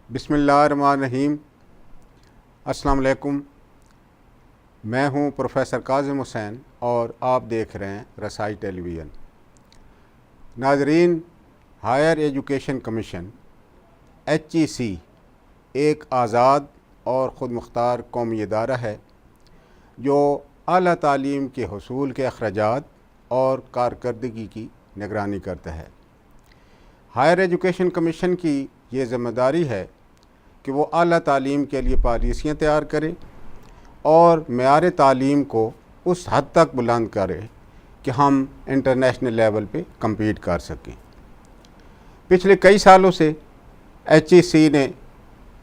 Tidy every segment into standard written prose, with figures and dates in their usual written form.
بسم اللہ الرحمن الرحیم۔ السلام علیکم، میں ہوں پروفیسر کاظم حسین اور آپ دیکھ رہے ہیں رسائی ٹیلی ویژن۔ ناظرین، ہائر ایجوکیشن کمیشن HEC ایک آزاد اور خود مختار قومی ادارہ ہے جو اعلیٰ تعلیم کے حصول کے اخراجات اور کارکردگی کی نگرانی کرتا ہے۔ ہائر ایجوکیشن کمیشن کی یہ ذمہ داری ہے کہ وہ اعلیٰ تعلیم کے لیے پالیسیاں تیار کرے اور معیار تعلیم کو اس حد تک بلند کرے کہ ہم انٹرنیشنل لیول پہ کمپیٹ کر سکیں۔ پچھلے کئی سالوں سے HEC نے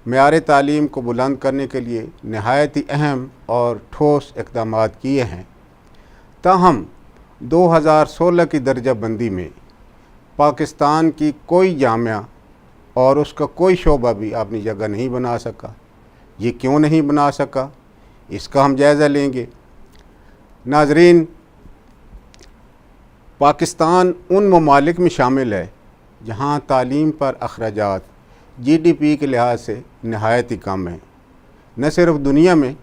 معیار تعلیم کو بلند کرنے کے لیے نہایت ہی اہم اور ٹھوس اقدامات کیے ہیں، تاہم 2016 کی درجہ بندی میں پاکستان کی کوئی جامعہ اور اس کا کوئی شعبہ بھی اپنی جگہ نہیں بنا سکا۔ یہ کیوں نہیں بنا سکا، اس کا ہم جائزہ لیں گے۔ ناظرین، پاکستان ان ممالک میں شامل ہے جہاں تعلیم پر اخراجات GDP کے لحاظ سے نہایت ہی کم ہیں، نہ صرف دنیا میں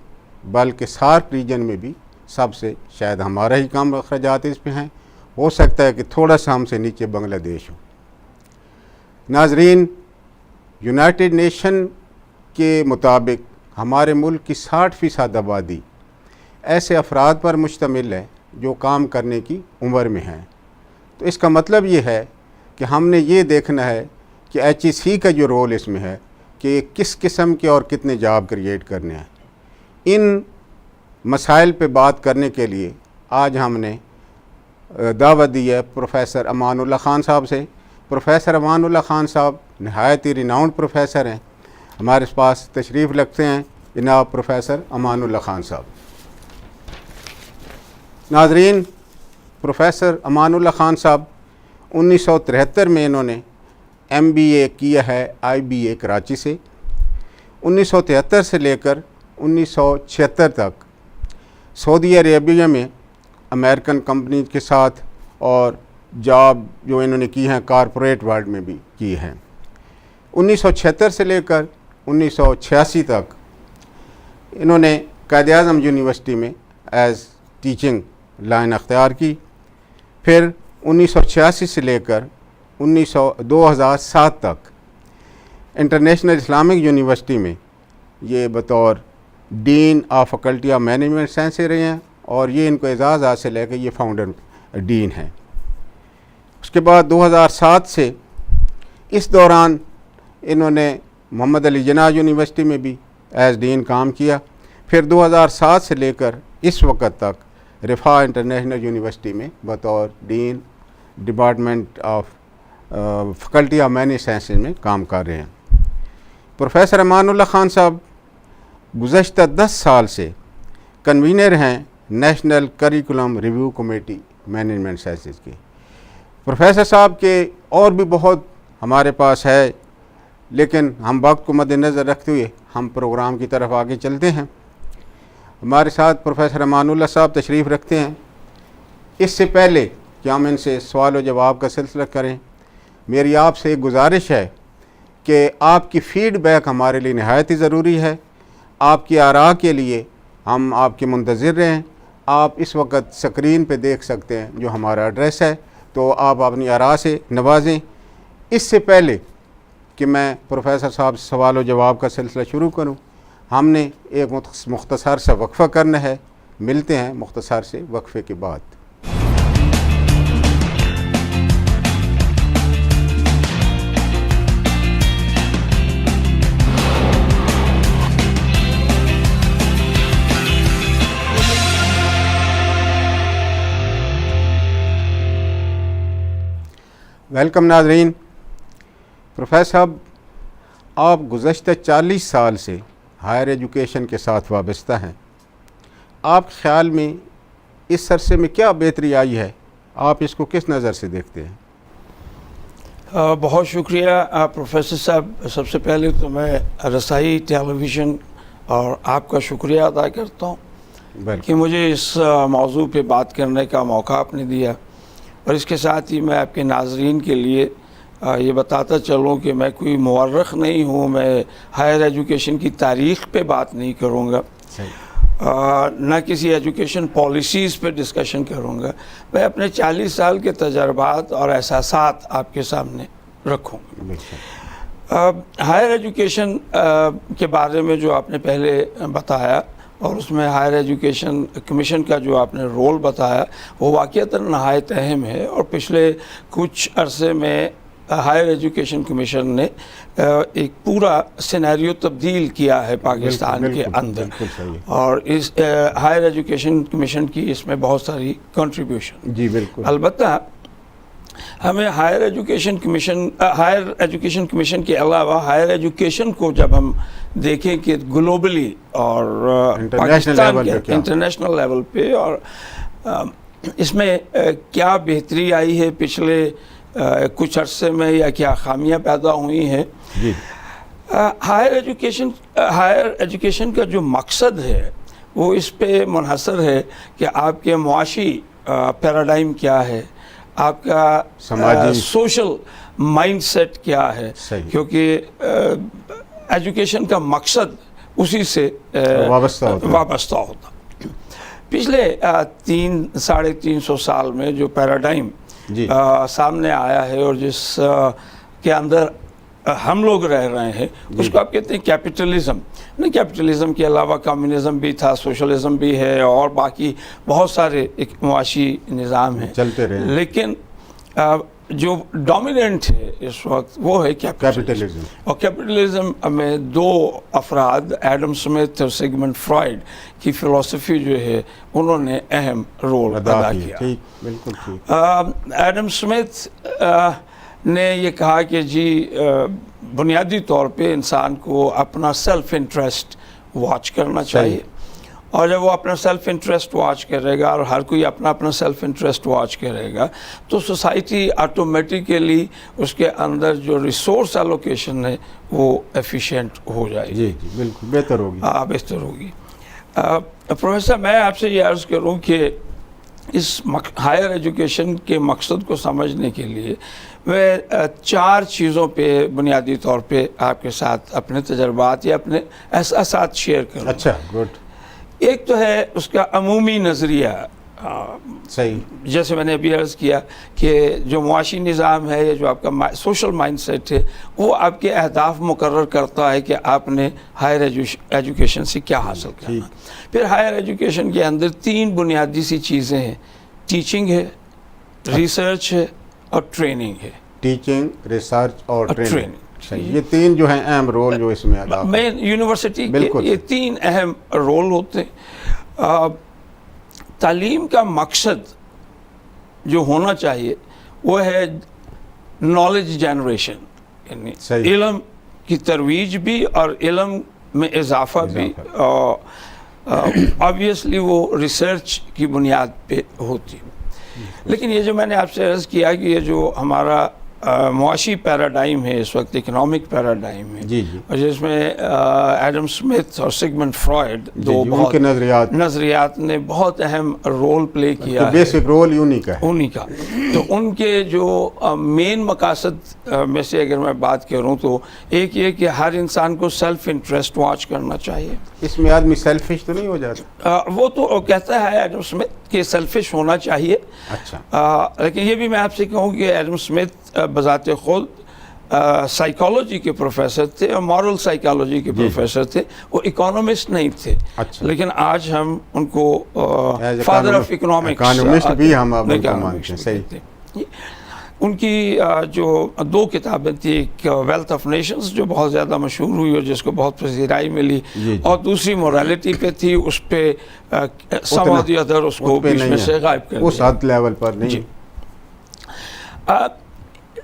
بلکہ سارک ریجن میں بھی سب سے شاید ہمارا ہی کم اخراجات اس پہ ہیں۔ ہو سکتا ہے کہ تھوڑا سا ہم سے نیچے بنگلہ دیش ہو۔ ناظرین، یونائٹڈ نیشن کے مطابق ہمارے ملک کی 60% آبادی ایسے افراد پر مشتمل ہے جو کام کرنے کی عمر میں ہیں۔ تو اس کا مطلب یہ ہے کہ ہم نے یہ دیکھنا ہے کہ HEC کا جو رول اس میں ہے کہ کس قسم کے اور کتنے جاب کریٹ کرنے ہیں۔ ان مسائل پہ بات کرنے کے لیے آج ہم نے دعوت دی ہے پروفیسر امان اللہ خان صاحب سے۔ پروفیسر امان اللہ خان صاحب نہایت ہی ریناؤنڈ پروفیسر ہیں، ہمارے پاس تشریف رکھتے ہیں جناب پروفیسر امان اللہ خان صاحب۔ ناظرین، پروفیسر امان اللہ خان صاحب 1973 میں انہوں نے MBA کیا ہے IBA کراچی سے۔ 1973 سے لے کر 1976 تک سعودی عربیہ میں امریکن کمپنی کے ساتھ اور جاب جو انہوں نے کی ہیں کارپوریٹ ورلڈ میں بھی کی ہیں۔ 1976 سے لے کر 1986 تک انہوں نے قائد اعظم یونیورسٹی میں ایز ٹیچنگ لائن اختیار کی۔ پھر 1986 سے لے کر 2007 تک انٹرنیشنل اسلامک یونیورسٹی میں یہ بطور dean of faculty of management science سے رہے ہیں اور یہ ان کو اعزاز حاصل ہے کہ یہ فاؤنڈر ڈین ہیں۔ اس کے بعد 2007 سے اس دوران انہوں نے محمد علی جناح یونیورسٹی میں بھی ایز ڈین کام کیا۔ پھر 2007 سے لے کر اس وقت تک رفاع انٹرنیشنل یونیورسٹی میں بطور dean department of faculty of management sciences میں کام کر رہے ہیں۔ پروفیسر امان اللہ خان صاحب گزشتہ 10 سال سے کنوینر ہیں national curriculum review committee management sciences کی۔ پروفیسر صاحب کے اور بھی بہت ہمارے پاس ہے، لیکن ہم وقت کو مد نظر رکھتے ہوئے ہم پروگرام کی طرف آگے چلتے ہیں۔ ہمارے ساتھ پروفیسر امان اللہ صاحب تشریف رکھتے ہیں۔ اس سے پہلے کہ ہم ان سے سوال و جواب کا سلسلہ کریں، میری آپ سے ایک گزارش ہے کہ آپ کی فیڈ بیک ہمارے لیے نہایت ہی ضروری ہے۔ آپ کی آراء کے لیے ہم آپ کے منتظر رہیں۔ آپ اس وقت سکرین پہ دیکھ سکتے ہیں جو ہمارا ایڈریس ہے، تو آپ اپنی آراء سے نوازیں۔ اس سے پہلے کہ میں پروفیسر صاحب سے سوال و جواب کا سلسلہ شروع کروں، ہم نے ایک مختصر سا وقفہ کرنا ہے۔ ملتے ہیں مختصر سے وقفے کے بعد۔ ویلکم ناظرین۔ پروفیسر صاحب، آپ گزشتہ 40 سال سے ہائر ایجوکیشن کے ساتھ وابستہ ہیں۔ آپ کے خیال میں اس عرصے میں کیا بہتری آئی ہے؟ آپ اس کو کس نظر سے دیکھتے ہیں؟ بہت شکریہ پروفیسر صاحب۔ سب سے پہلے تو میں رسائی ٹیلی ویژن اور آپ کا شکریہ ادا کرتا ہوں کہ مجھے اس موضوع پہ بات کرنے کا موقع آپ نے دیا، اور اس کے ساتھ ہی میں آپ کے ناظرین کے لیے یہ بتاتا چلوں کہ میں کوئی مورخ نہیں ہوں، میں ہائر ایجوکیشن کی تاریخ پہ بات نہیں کروں گا، نہ کسی ایجوکیشن پالیسیز پہ ڈسکشن کروں گا، میں اپنے 40 سال کے تجربات اور احساسات آپ کے سامنے رکھوں گا۔ ہائر ایجوکیشن کے بارے میں جو آپ نے پہلے بتایا اور اس میں ہائر ایجوکیشن کمیشن کا جو آپ نے رول بتایا وہ واقعتاً نہایت اہم ہے، اور پچھلے کچھ عرصے میں ہائر ایجوکیشن کمیشن نے ایک پورا سینیریو تبدیل کیا ہے پاکستان کے اندر، اور اس ہائر ایجوکیشن کمیشن کی اس میں بہت ساری کنٹریبیوشن۔ جی بالکل۔ البتہ ہمیں ہائر ایجوکیشن کمیشن کے علاوہ ہائر ایجوکیشن کو جب ہم دیکھیں کہ گلوبلی اور پاکستان کے انٹرنیشنل لیول پہ، اور اس میں کیا بہتری آئی ہے پچھلے کچھ عرصے میں یا کیا خامیاں پیدا ہوئی ہیں، ہائر ایجوکیشن کا جو مقصد ہے وہ اس پہ منحصر ہے کہ آپ کے معاشی پیراڈائم کیا ہے، آپ کا سوشل مائنڈ سیٹ کیا ہے، کیونکہ ایجوکیشن کا مقصد اسی سے وابستہ ہوتا۔ پچھلے 300-350 سال میں جو پیراڈائم سامنے آیا ہے اور جس کے اندر ہم لوگ رہ رہے ہیں، اس کو آپ کہتے ہیں کیپٹلزم۔ کیپٹلزم کے علاوہ کمیونزم بھی تھا، سوشلزم بھی ہے، اور باقی بہت سارے ایک معاشی نظام ہیں چلتے رہے، لیکن جو ڈومیننٹ ہے اس وقت وہ ہے کیپٹلزم۔ اور کیپٹلزم میں 2 افراد ایڈم سمتھ اور سیگمنڈ فرائیڈ کی فلسفی جو ہے انہوں نے اہم رول ادا کیا۔ ایڈم سمتھ نے یہ کہا کہ جی بنیادی طور پہ انسان کو اپنا سیلف انٹرسٹ واچ کرنا چاہیے، اور جب وہ اپنا سیلف انٹرسٹ واچ کرے گا اور ہر کوئی اپنا سیلف انٹرسٹ واچ کرے گا تو سوسائٹی آٹومیٹیکلی اس کے اندر جو ریسورس ایلوکیشن ہے وہ ایفیشینٹ ہو جائے گی۔ جی بالکل بہتر ہوگی۔ پروفیسر میں آپ سے یہ عرض کروں کہ اس ہائر ایجوکیشن کے مقصد کو سمجھنے کے لیے میں 4 چیزوں پہ بنیادی طور پہ آپ کے ساتھ اپنے تجربات یا اپنے احساسات شیئر کروں۔ اچھا گڈ۔ ایک تو ہے اس کا عمومی نظریہ، صحیح، جیسے میں نے ابھی عرض کیا کہ جو معاشی نظام ہے یا جو آپ کا سوشل مائنڈ سیٹ ہے وہ آپ کے اہداف مقرر کرتا ہے کہ آپ نے ہائر ایجوکیشن سے کیا حاصل کرنا۔ پھر ہائر ایجوکیشن کے اندر 3 بنیادی سی چیزیں ہیں، ٹیچنگ ہے، ریسرچ ہے اور ٹریننگ ہے۔ ٹیچنگ، ریسرچ اور ٹریننگ، یہ 3 جو ہیں اہم رول جو اس میں ادا مین یونیورسٹی کے یہ 3 اہم رول ہوتے ہیں۔ تعلیم کا مقصد جو ہونا چاہیے وہ ہے نالج جنریشن، یعنی علم کی ترویج بھی اور علم میں اضافہ بھی، آبویسلی وہ ریسرچ کی بنیاد پہ ہوتی ہے۔ لیکن یہ جو میں نے آپ سے عرض کیا کہ یہ جو ہمارا معاشی پیراڈائم ہے اس وقت، اکنامک پیراڈائم ہے، اور جس میں ایڈم سمتھ اور سیگمنڈ فرائیڈ 2 بہت نظریات نے بہت اہم رول پلے کیا ہے، بیسک رول انہی کا۔ تو ان کے جو مین مقاصد میں سے اگر میں بات کروں تو ایک یہ کہ ہر انسان کو سیلف انٹرسٹ واچ کرنا چاہیے۔ اس میں آدمی سیلفش تو نہیں ہو جاتا؟ وہ تو کہتا ہے ایڈم سمتھ کہ سیلفش ہونا چاہیے۔ اچھا، لیکن یہ بھی میں آپ سے کہوں کہ ایڈم سمتھ بذات خود سائیکالوجی کے پروفیسر تھے اور مورل سائیکالوجی کے پروفیسر تھے، وہ اکانومسٹ نہیں تھے، لیکن آج ہم ان کو فادر آف اکنامکس بھی ہم مانتے ہیں۔ ان کی جو 2 کتابیں تھیں، ایک ویلتھ آف نیشنز جو بہت زیادہ مشہور ہوئی اور جس کو بہت پذیرائی ملی، اور دوسری موریلٹی پہ تھی، اس پہ سمادی ادھر اس کو بیچ میں سے غائب کر دیا، اس حد لیول پر نہیں۔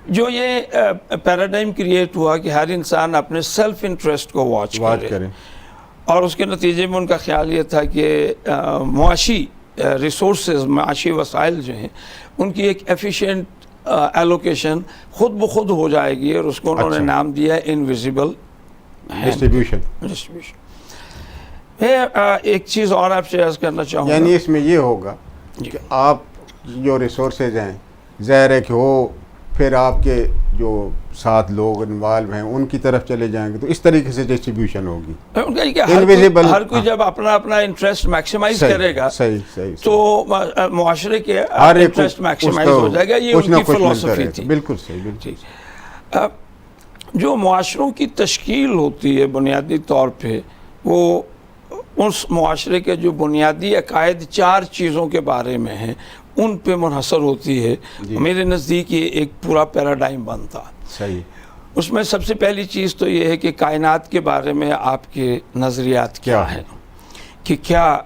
جو یہ پیراڈائم کریٹ ہوا کہ ہر انسان اپنے سیلف انٹرسٹ کو واچ کرے، اور اس کے نتیجے میں ان کا خیال یہ تھا کہ معاشی ریسورسز، معاشی وسائل جو ہیں ان کی ایک ایفیشینٹ ایلوکیشن خود بخود ہو جائے گی، اور اس کو انہوں نے نام دیا ہے انویزیبل ڈسٹریبیوشن۔ میں ایک چیز اور آپ سے عرض کرنا چاہوں گا، یعنی اس میں یہ ہوگا کہ آپ جو ریسورسز ہیں ظاہر ہے کہ وہ پھر آپ کے جو ساتھ لوگ انوالو ہیں ان کی طرف چلے جائیں گے، تو اس طریقے سے ڈسٹریبیوشن ہوگی. ہر کوئی جب اپنا اپنا انٹرسٹ میکسیمائز کرے گا تو معاشرے کے انٹرسٹ میکسیمائز ہو جائے گا. یہ ان کی فلسفی تھی. بالکل صحیح، بالکل. جو معاشروں کی تشکیل ہوتی ہے بنیادی طور پہ، وہ اس معاشرے کے جو بنیادی عقائد 4 چیزوں کے بارے میں ہیں ان پہ منحصر ہوتی ہے. میرے نزدیک یہ ایک پورا پیراڈائم بنتا. صحیح. اس میں سب سے پہلی چیز تو یہ ہے کہ کائنات کے بارے میں آپ کے نظریات کیا ہیں، کہ کیا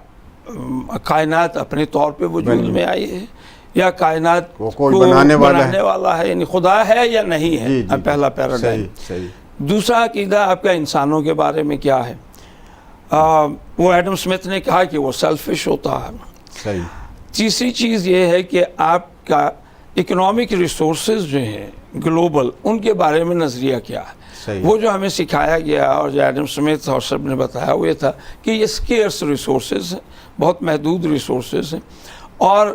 کائنات اپنے طور پہ وجود میں آئی ہے یا کائنات کو بنانے والا ہے، یعنی خدا ہے یا نہیں ہے. پہلا پیراڈائم. دوسرا عقیدہ آپ کا انسانوں کے بارے میں کیا ہے. وہ ایڈم سمتھ نے کہا کہ وہ سیلفش ہوتا ہے. صحیح. تیسری چیز یہ ہے کہ آپ کا اکنامک ریسورسز جو ہیں گلوبل، ان کے بارے میں نظریہ کیا ہے. وہ جو ہمیں سکھایا گیا اور جو ایڈم سمتھ اور سب نے بتایا وہ یہ تھا کہ یہ اسکیئرس ریسورسز ہیں، بہت محدود ریسورسز ہیں. اور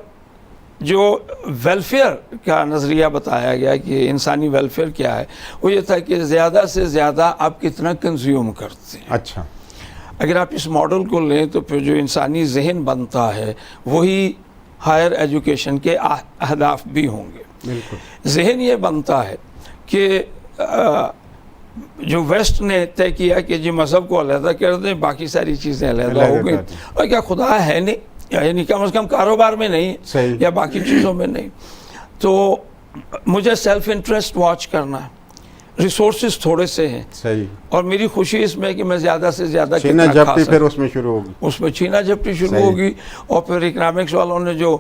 جو ویلفیئر کا نظریہ بتایا گیا کہ انسانی ویلفیئر کیا ہے، وہ یہ تھا کہ زیادہ سے زیادہ آپ کتنا کنزیوم کرتے ہیں. اچھا. اگر آپ اس ماڈل کو لیں تو پھر جو انسانی ذہن بنتا ہے وہی ہائر ایجوکیشن کے اہداف بھی ہوں گے. بالکل. ذہن یہ بنتا ہے کہ جو ویسٹ نے طے کیا کہ جی مذہب کو علیحدہ کر دیں، باقی ساری چیزیں علیحدہ ہو گئی، اور کیا خدا ہے نہیں، یعنی کم از کم کاروبار میں نہیں یا باقی چیزوں میں نہیں. تو مجھے سیلف انٹرسٹ واچ کرنا ہے. ریسورسز تھوڑے سے ہیں. صحیح. اور میری خوشی اس میں کہ میں زیادہ سے زیادہ چھینا جھپٹی پھر اس میں شروع ہوگی. اس میں چھینا جھپٹی شروع ہوگی. اور پھر اکنامکس والوں نے جو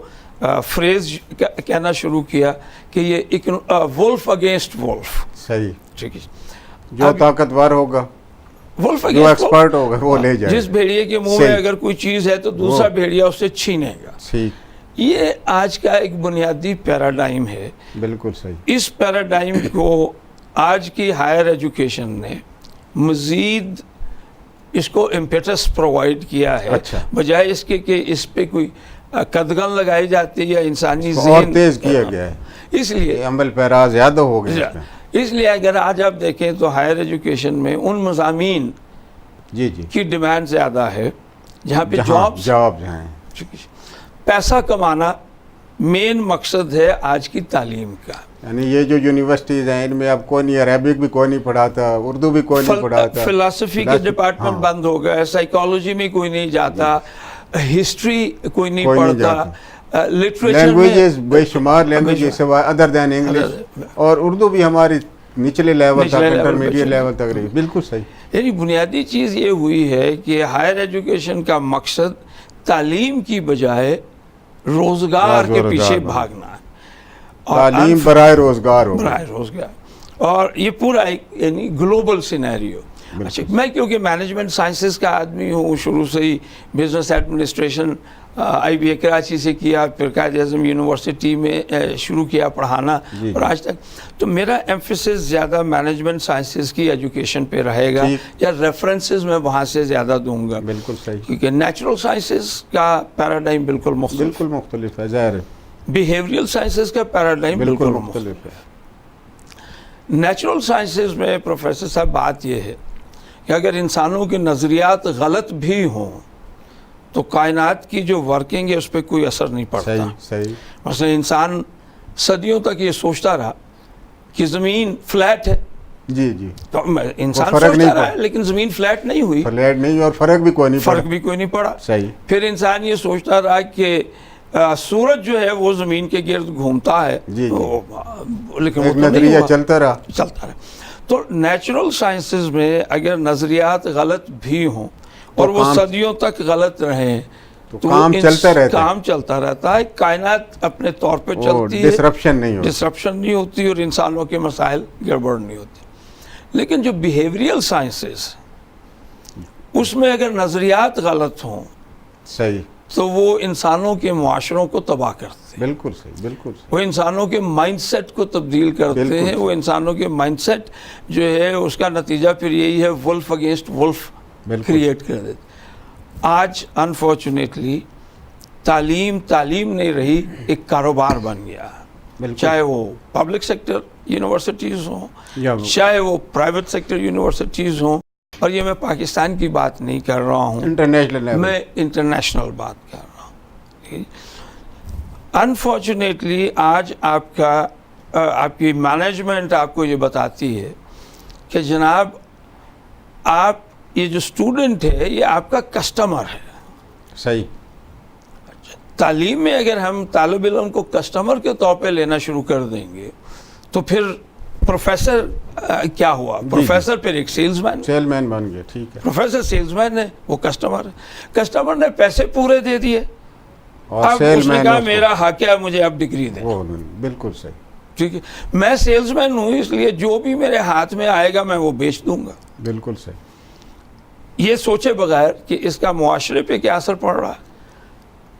فریز کہنا شروع کیا کہ یہ وولف اگینسٹ وولف. صحیح. ٹھیک ہے. جو طاقتور ہوگا، وولف جو ایکسپرٹ ہوگا وہ لے جائے. جس بھیڑیے کے منہ میں اگر کوئی چیز ہے تو دوسرا بھیڑیا اس سے چھینے گا. یہ آج کا ایک بنیادی پیراڈائم ہے. بالکل صحیح. اس پیراڈائم کو آج کی ہائر ایجوکیشن نے مزید اس کو امپیٹس پرووائڈ کیا ہے. بجائے اس کے کہ اس پہ کوئی قدغن لگائی جاتی ہے یا انسانی ذہن تیز کیا گیا ہے، اس لیے عمل پیرا زیادہ ہو گیا. اس لیے اگر آج آپ دیکھیں تو ہائر ایجوکیشن میں ان مضامین کی ڈیمانڈ زیادہ ہے جہاں پہ جاب ہیں. پیسہ کمانا مین مقصد ہے آج کی تعلیم کا. یعنی یہ جو یونیورسٹیز ہیں ان میں اب کوئی نہیں، عربک بھی کوئی نہیں پڑھاتا، اردو بھی کوئی نہیں پڑھاتا، فلسفی کے ڈپارٹمنٹ بند ہو گئے، سائیکالوجی میں کوئی نہیں جاتا، ہسٹری کوئی نہیں پڑھتا، لینگویجز بے شمار لینگویجز سوائے ادر دین انگلش، اور اردو بھی ہماری نچلے لیول تک، انٹرمیڈیٹ لیول تک رہی. بالکل صحیح. یعنی بنیادی چیز یہ ہوئی ہے کہ ہائر ایجوکیشن کا مقصد تعلیم کی بجائے روزگار کے پیچھے بھاگنا ہے. تعلیم برائے روزگار ہو، برائے روزگار. اور یہ پورا ایک یعنی گلوبل سینیریو. اچھا، میں کیونکہ مینجمنٹ سائنسز کا آدمی ہوں، شروع سے ہی بزنس ایڈمنسٹریشن آئی بی اے کراچی سے کیا، پھر قائد اعظم یونیورسٹی میں شروع کیا پڑھانا، اور آج تک تو میرا ایمفیسس زیادہ مینجمنٹ سائنسز کی ایجوکیشن پہ رہے گا، یا ریفرنسز میں وہاں سے زیادہ دوں گا. بالکل صحیح. کیونکہ نیچرل سائنسز کا پیراڈائم بالکل مختلف ہے. ظاہر ہے بیہیویئرل سائنسز کا پیراڈائم بالکل مختلف ہے. نیچرل سائنسز میں پروفیسر صاحب بات یہ ہے کہ اگر انسانوں کے نظریات غلط بھی ہوں تو کائنات کی جو ورکنگ ہے اس پہ کوئی اثر نہیں پڑتا. صحیح. مثلا انسان صدیوں تک یہ سوچتا رہا کہ زمین فلیٹ ہے. تو انسان سوچتا رہا لیکن زمین فلیٹ نہیں ہوئی، اور فرق بھی کوئی نہیں پڑا. صحیح. پھر انسان یہ سوچتا رہا کہ سورج جو ہے وہ زمین کے گرد گھومتا ہے، لیکن وہ نظریہ چلتا رہا. تو نیچرل سائنسز میں اگر نظریات غلط بھی ہوں اور وہ صدیوں تک غلط رہیں تو کام چلتا رہتا ہے. کائنات اپنے طور پہ چلتی ہے، ڈسرپشن نہیں ہوتی اور انسانوں کے مسائل گڑبڑ نہیں ہوتی. لیکن جو بیہیویئرل سائنسز، اس میں اگر نظریات غلط ہوں صحیح تو وہ انسانوں کے معاشروں کو تباہ کرتے ہیں. بالکل صحیح. وہ انسانوں کے مائنڈ سیٹ کو تبدیل کرتے ہیں. وہ انسانوں کے مائنڈ سیٹ جو ہے اس کا نتیجہ پھر یہی ہے ولف اگینسٹ ولف کریٹ کر دیتے. آج انفارچونیٹلی تعلیم نہیں رہی، ایک کاروبار بن گیا. چاہے وہ پبلک سیکٹر یونیورسٹیز ہوں چاہے وہ پرائیویٹ سیکٹر یونیورسٹیز ہوں، اور یہ میں پاکستان کی بات نہیں کر رہا ہوں، میں انٹرنیشنل بات کر رہا ہوں. انفارچونیٹلی آج آپ کی مینجمنٹ آپ کو یہ بتاتی ہے کہ جناب آپ یہ جو اسٹوڈنٹ ہے یہ آپ کا کسٹمر ہے. صحیح. تعلیم میں اگر ہم طالب علم کو کسٹمر کے طور پہ لینا شروع کر دیں گے تو پھر پروفیسر کیا ہوا؟ پروفیسر پھر ایک سیلز مین بن گیا. ٹھیک ہے. پروفیسر سیلز مین ہے، وہ کسٹمر ہے. کسٹمر نے پیسے پورے دے دیے، اب اس نے کہا میرا حق ہے مجھے اب ڈگری دیں. بالکل صحیح. ٹھیک ہے، میں سیلز مین ہوں اس لیے جو بھی میرے ہاتھ میں آئے گا میں وہ بیچ دوں گا. بالکل صحیح. یہ سوچے بغیر کہ اس کا معاشرے پہ کیا اثر پڑ رہا ہے،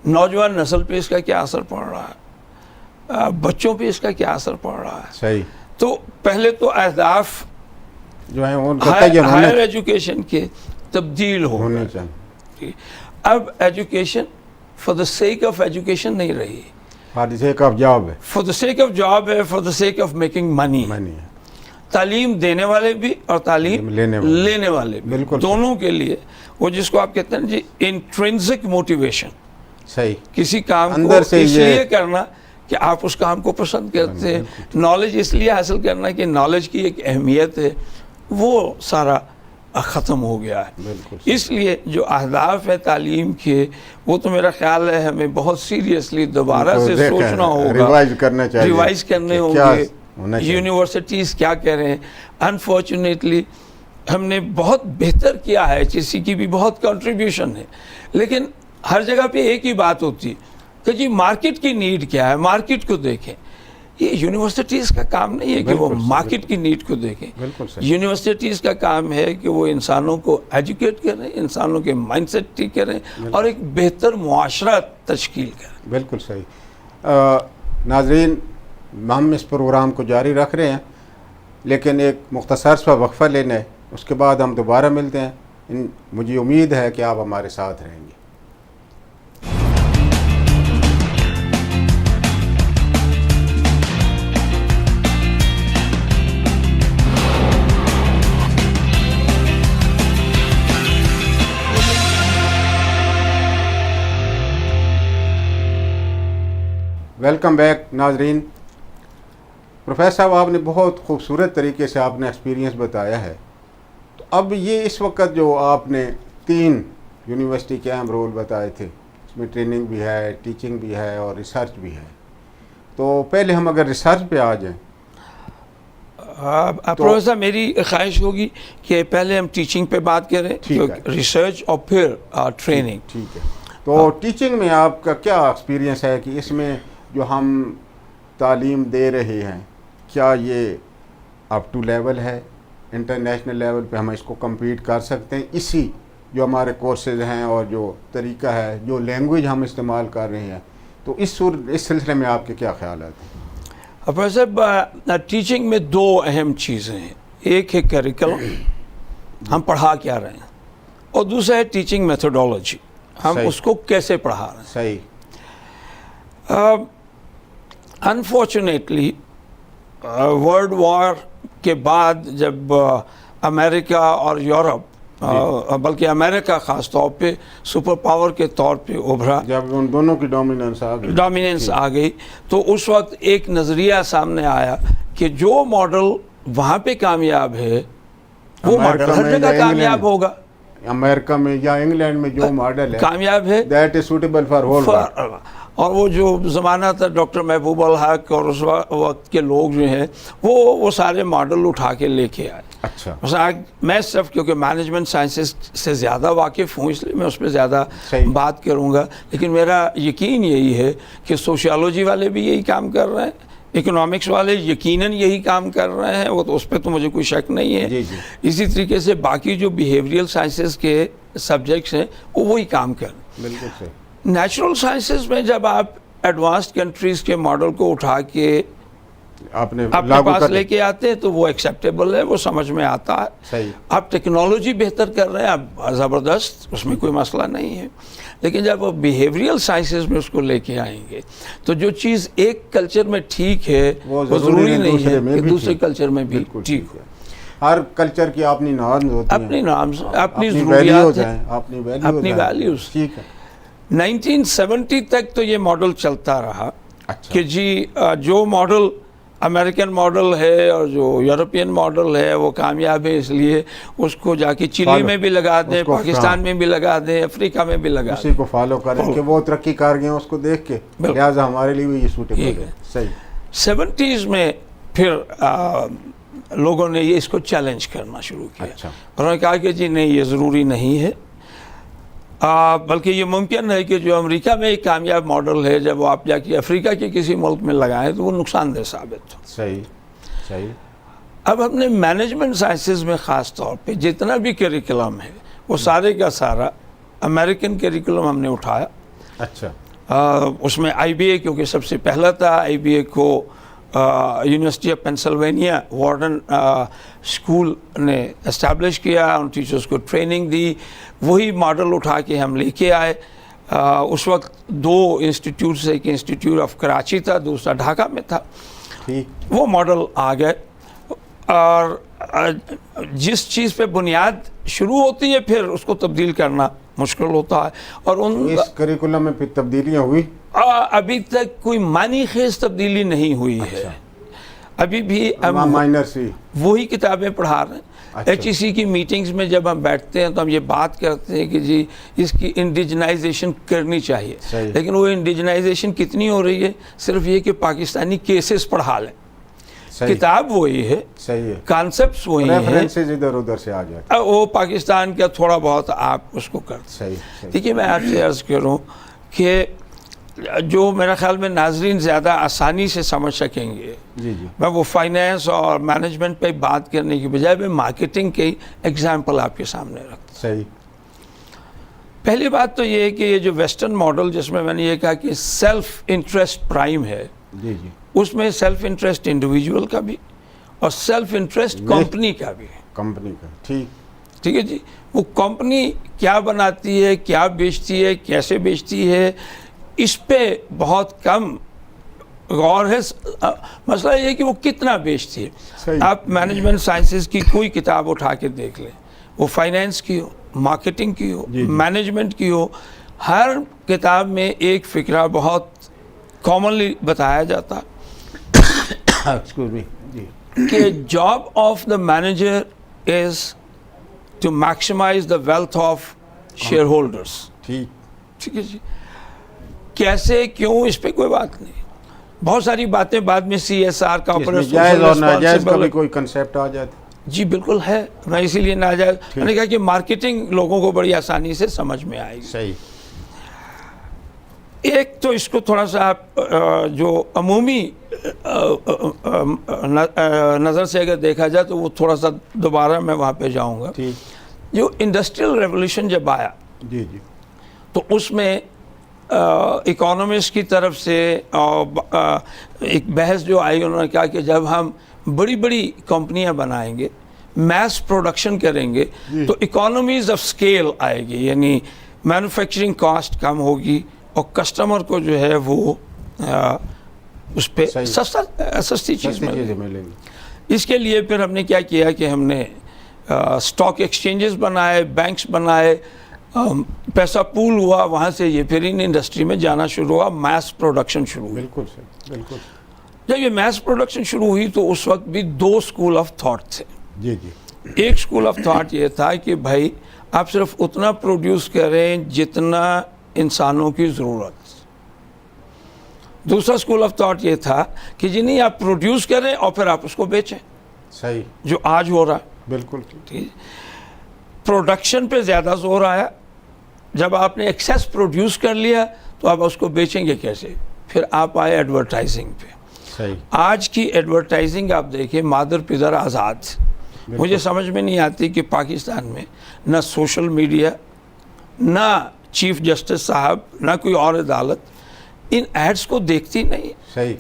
نوجوان نسل پہ اس کا کیا اثر پڑ رہا ہے، بچوں پہ اس کا کیا اثر پڑ رہا ہے. صحیح. تو پہلے تو اہداف جو ہیں ہائر ایجوکیشن کے تبدیل ہونے چاہیے. اب education for the sake of education نہیں رہی، for the sake of job ہے، for the sake of job ہے، for the sake of making money. تعلیم دینے والے بھی اور تعلیم لینے والے بھی، دونوں کے لیے وہ جس کو آپ کہتے ہیں جی انٹرنسک موٹیویشن. صحیح. کسی کام کو اس لیے کرنا کہ آپ اس کام کو پسند کرتے ہیں، نالج اس لیے حاصل کرنا کہ نالج کی ایک اہمیت ہے، وہ سارا ختم ہو گیا ہے. اس لیے جو اہداف ہے تعلیم کے وہ تو میرا خیال ہے ہمیں بہت سیریسلی دوبارہ سے سوچنا ہوگا، ریوائز کرنے ہوں گے. یونیورسٹیز کیا کہہ رہے ہیں؟ انفارچونیٹلی ہم نے بہت بہتر کیا ہے، کسی کی بھی بہت کنٹریبیوشن ہے، لیکن ہر جگہ پہ ایک ہی بات ہوتی ہے کہ جی مارکیٹ کی نیڈ کیا ہے، مارکیٹ کو دیکھیں. یہ یونیورسٹیز کا کام نہیں ہے کہ وہ مارکیٹ کی نیڈ کو دیکھیں. یونیورسٹیز کا کام ہے کہ وہ انسانوں کو ایجوکیٹ کریں، انسانوں کے مائنڈ سیٹ ٹھیک کریں اور ایک بہتر معاشرہ تشکیل کریں. بالکل صحیح. ناظرین، ہم اس پروگرام کو جاری رکھ رہے ہیں لیکن ایک مختصر سا وقفہ لینا ہے، اس کے بعد ہم دوبارہ ملتے ہیں. مجھے امید ہے کہ آپ ہمارے ساتھ رہیں گے. ویلکم بیک ناظرین. پروفیسر صاحب، آپ نے بہت خوبصورت طریقے سے آپ نے ایکسپیرینس بتایا ہے. تو اب یہ اس وقت جو آپ نے 3 یونیورسٹی کے اہم رول بتائے تھے، اس میں ٹریننگ بھی ہے، ٹیچنگ بھی ہے اور ریسرچ بھی ہے. تو پہلے ہم اگر ریسرچ پہ آ جائیں. پروفیسر میری خواہش ہوگی کہ پہلے ہم ٹیچنگ پہ بات کریں، ریسرچ اور پھر ٹریننگ. ٹھیک ہے. تو ٹیچنگ میں آپ کا کیا ایکسپیرینس ہے کہ اس میں جو ہم تعلیم دے رہے ہیں کیا یہ اپ ٹو لیول ہے، انٹرنیشنل لیول پہ ہم اس کو کمپیٹ کر سکتے ہیں؟ اسی جو ہمارے کورسز ہیں اور جو طریقہ ہے، جو لینگویج ہم استعمال کر رہے ہیں، تو اس سلسلے میں آپ کے کیا خیالات ہیں؟ پروفیسر، ٹیچنگ میں 2 اہم چیزیں ہیں. ایک ہے کریکلم، ہم پڑھا کیا رہے ہیں، اور دوسرا ہے ٹیچنگ میتھڈولوجی، ہم اس کو کیسے پڑھا رہے ہیں. صحیح. انفارچونیٹلی ورلڈ وار کے بعد جب امریکہ اور یورپ، بلکہ امریکہ خاص طور پہ سپر پاور کے طور پہ ابھرا، جب ان دونوں کی ڈومیننس آ گئی، تو اس وقت ایک نظریہ سامنے آیا کہ جو ماڈل وہاں پہ کامیاب ہے وہ ماڈل ہر جگہ کامیاب ہوگا. امریکہ میں یا انگلینڈ میں جو ماڈل ہے کامیاب ہے، that is suitable for whole world. اور وہ جو زمانہ تھا ڈاکٹر محبوب الحق اور اس وقت کے لوگ جو ہیں وہ سارے ماڈل اٹھا کے لے کے آئے. اچھا. میں صرف کیونکہ مینجمنٹ سائنسز سے زیادہ واقف ہوں اس لیے میں اس پہ زیادہ بات کروں گا، لیکن میرا یقین یہی ہے کہ سوشیالوجی والے بھی یہی کام کر رہے ہیں، اکنامکس والے یقیناً یہی کام کر رہے ہیں، وہ تو اس پہ تو مجھے کوئی شک نہیں ہے. اسی طریقے سے باقی جو بیہیویئرل سائنسز کے سبجیکٹس ہیں وہ وہی کام کر رہے ہیں. بالکل صحیح. نیچرل سائنسز میں جب آپ ایڈوانسڈ کنٹریز کے ماڈل کو اٹھا کے آپ نے اپنے پاس لے کے آتے ہیں تو وہ ایکسیپٹیبل ہے, وہ سمجھ میں آتا ہے. صحیح. آپ ٹیکنالوجی بہتر کر رہے ہیں, آپ زبردست, اس میں کوئی مسئلہ نہیں ہے. لیکن جب آپ بیہیویئرل سائنسز میں اس کو لے کے آئیں گے تو جو چیز ایک کلچر میں ٹھیک ہے وہ ضروری نہیں ہے کہ دوسرے کلچر میں بھی ٹھیک ہو. ہر کلچر کی اپنی نارمز ہوتی ہیں, اپنی نارمز, اپنی ضروریات ہیں, اپنی ویلیوز. ٹھیک ہے. 1970 تک تو یہ ماڈل چلتا رہا اچھا. کہ جی جو ماڈل امریکن ماڈل ہے اور جو یورپین ماڈل ہے وہ کامیاب ہے, اس لیے اس کو جا کے چلی میں بھی لگا دیں, پاکستان میں بھی لگا دیں, افریقہ میں بھی لگا دیں, اسی کو فالو کریں کہ وہ ترقی کر گئے ہیں, اس کو دیکھ کے لہٰذا ہمارے لیے بھی یہ سوٹیبل ہے. صحیح. 70s میں پھر لوگوں نے اس کو چیلنج کرنا شروع کیا. اچھا. انہوں نے کہا کہ جی نہیں, یہ ضروری نہیں ہے, بلکہ یہ ممکن ہے کہ جو امریکہ میں ایک کامیاب ماڈل ہے جب وہ آپ جا کے افریقہ کے کسی ملک میں لگائیں تو وہ نقصان دہ ثابت ہو. صحیح. صحیح. اب ہم نے مینجمنٹ سائنسز میں خاص طور پہ جتنا بھی کریکولم ہے وہ سارے کا سارا امریکن کریکولم ہم نے اٹھایا. اچھا. اس میں آئی بی اے کیونکہ سب سے پہلا تھا, آئی بی اے کو university of Pennsylvania warden school نے اسٹیبلش کیا, ان ٹیچرز کو ٹریننگ دی, وہی ماڈل اٹھا کے ہم لے کے آئے. اس وقت 2 انسٹیٹیوٹس, ایک انسٹیٹیوٹ آف کراچی تھا, دوسرا ڈھاکہ میں تھا. وہ ماڈل آ گئے, اور جس چیز پہ بنیاد شروع ہوتی ہے پھر اس کو تبدیل کرنا مشکل ہوتا ہے. اور اس کریکولم میں پھر تبدیلیاں ہوئی؟ ابھی تک کوئی معنی خیز تبدیلی نہیں ہوئی ہے. ابھی بھی ہم وہی کتابیں پڑھا رہے ہیں. ایچ ای سی کی میٹنگز میں جب ہم بیٹھتے ہیں تو ہم یہ بات کرتے ہیں کہ جی اس کی انڈیجنائزیشن کرنی چاہیے, لیکن وہ انڈیجنائزیشن کتنی ہو رہی ہے؟ صرف یہ کہ پاکستانی کیسز پڑھا لیں. کتاب وہی ہے, کانسیپٹس وہی ہیں, ادھر ادھر سے آ جائے, وہ پاکستان کا تھوڑا بہت آپ اس کو کرتے. دیکھیے میں آپ سے عرض کروں کہ جو میرا خیال میں ناظرین زیادہ آسانی سے سمجھ سکیں گے, میں وہ فائنینس اور مینجمنٹ پہ بات کرنے کی بجائے میں مارکیٹنگ کی ایگزامپل آپ کے سامنے رکھتا ہوں. پہلی بات تو یہ ہے کہ یہ جو ویسٹرن ماڈل جس میں نے یہ کہا کہ سیلف انٹرسٹ پرائم ہے, اس میں سیلف انٹرسٹ انڈیویجول کا بھی اور سیلف انٹرسٹ کمپنی کا بھی ہے. کمپنی کا ٹھیک ہے جی. وہ کمپنی کیا بناتی ہے, کیا بیچتی ہے, کیسے بیچتی ہے, اس پہ بہت کم غور ہے. مسئلہ یہ ہے کہ وہ کتنا بیچتی ہے. آپ مینجمنٹ سائنسز کی کوئی کتاب اٹھا کے دیکھ لیں, وہ فائنینس کی ہو, مارکیٹنگ کی ہو, مینجمنٹ کی ہو, ہر کتاب میں ایک فکرہ بہت کامنلی بتایا جاتا کہ job of the manager is to maximise the wealth of shareholders. ٹھیک ہے جی. کیسے, کیوں, اس پہ کوئی بات نہیں. بہت ساری باتیں بعد میں سی ایس آر کا کوئی کنسیپٹ آ جاتا. جی بالکل ہے, میں اسی لیے ناجائز میں نے کہا کہ مارکیٹنگ لوگوں کو بڑی آسانی سے سمجھ میں آئے گی. صحیح. ایک تو اس کو تھوڑا سا آپ جو عمومی نظر سے اگر دیکھا جائے تو وہ تھوڑا سا دوبارہ میں وہاں پہ جاؤں گا. جو انڈسٹریل ریولوشن جب آیا تو اس میں اکانومسٹ کی طرف سے ایک بحث جو آئی, انہوں نے کہا کہ جب ہم بڑی بڑی کمپنیاں بنائیں گے, میس پروڈکشن کریں گے تو اکانومیز آف اسکیل آئے گی, یعنی مینوفیکچرنگ کاسٹ کم ہوگی اور کسٹمر کو جو ہے وہ اس پہ سستی چیز ملے گی. اس کے لیے پھر ہم نے کیا کیا کہ ہم نے اسٹاک ایکسچینجز بنائے, بینکس بنائے, پیسہ پول ہوا, وہاں سے یہ پھر ان انڈسٹری میں جانا شروع ہوا, میس پروڈکشن شروع ہوئی. بالکل. جب یہ میس پروڈکشن شروع ہوئی تو اس وقت بھی 2 اسکول آف تھاٹ تھے. ایک اسکول آف تھاٹ یہ تھا کہ بھائی آپ صرف اتنا پروڈیوس کریں جتنا انسانوں کی ضرورت. دوسرا اسکول آف تھاٹ یہ تھا کہ جی نہیں, آپ پروڈیوس کریں اور پھر آپ اس کو بیچیں. صحیح. جو آج ہو رہا. بالکل. پروڈکشن پہ زیادہ زور آیا. جب آپ نے ایکسیس پروڈیوس کر لیا تو آپ اس کو بیچیں گے کیسے؟ پھر آپ آئے ایڈورٹائزنگ پہ. صحیح. آج کی ایڈورٹائزنگ آپ دیکھیں مادر پدر آزاد. مجھے سمجھ میں نہیں آتی کہ پاکستان میں نہ سوشل میڈیا, نہ چیف جسٹس صاحب, نہ کوئی اور عدالت ان ایڈز کو دیکھتی نہیں. صحیح.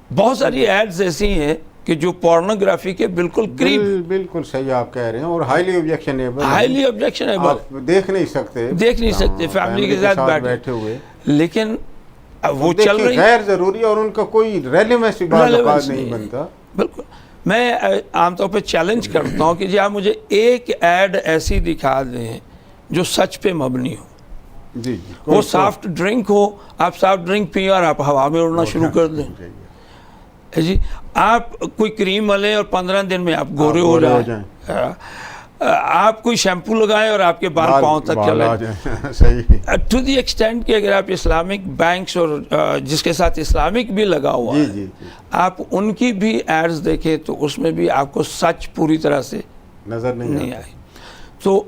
بہت ساری ایڈز ایسی ہیں کہ جو پورنوگرافی کے بالکل قریب. بالکل صحیح آپ کہہ رہے ہیں, اور ہائیلی آبجیکشنیبل, آپ دیکھ نہیں سکتے فیملی کے ساتھ بیٹھے ہوئے, لیکن وہ چل رہی غیر ضروری اور ان کا کوئی ریلیونس نہیں بنتا. بالکل. میں عام طور پہ چیلنج کرتا ہوں کہ جی آپ مجھے ایک ایڈ ایسی دکھا دیں جو سچ پہ مبنی ہو. جی وہ سافٹ ڈرنک ہو, آپ سافٹ ڈرنک پئیں اور آپ ہوا میں اڑنا شروع کر دیں. جی آپ کوئی کریم ملیں اور 15 دن میں آپ گورے ہو جائیں. آپ کوئی شیمپو لگائیں اور آپ کے بال پاؤں تک چلے جائیں. ٹو دی ایکسٹینٹ کہ اگر آپ اسلامک بینکس اور جس کے ساتھ اسلامک بھی لگا ہوا ہے, آپ ان کی بھی ایڈز دیکھیں تو اس میں بھی آپ کو سچ پوری طرح سے نظر نہیں آئی. تو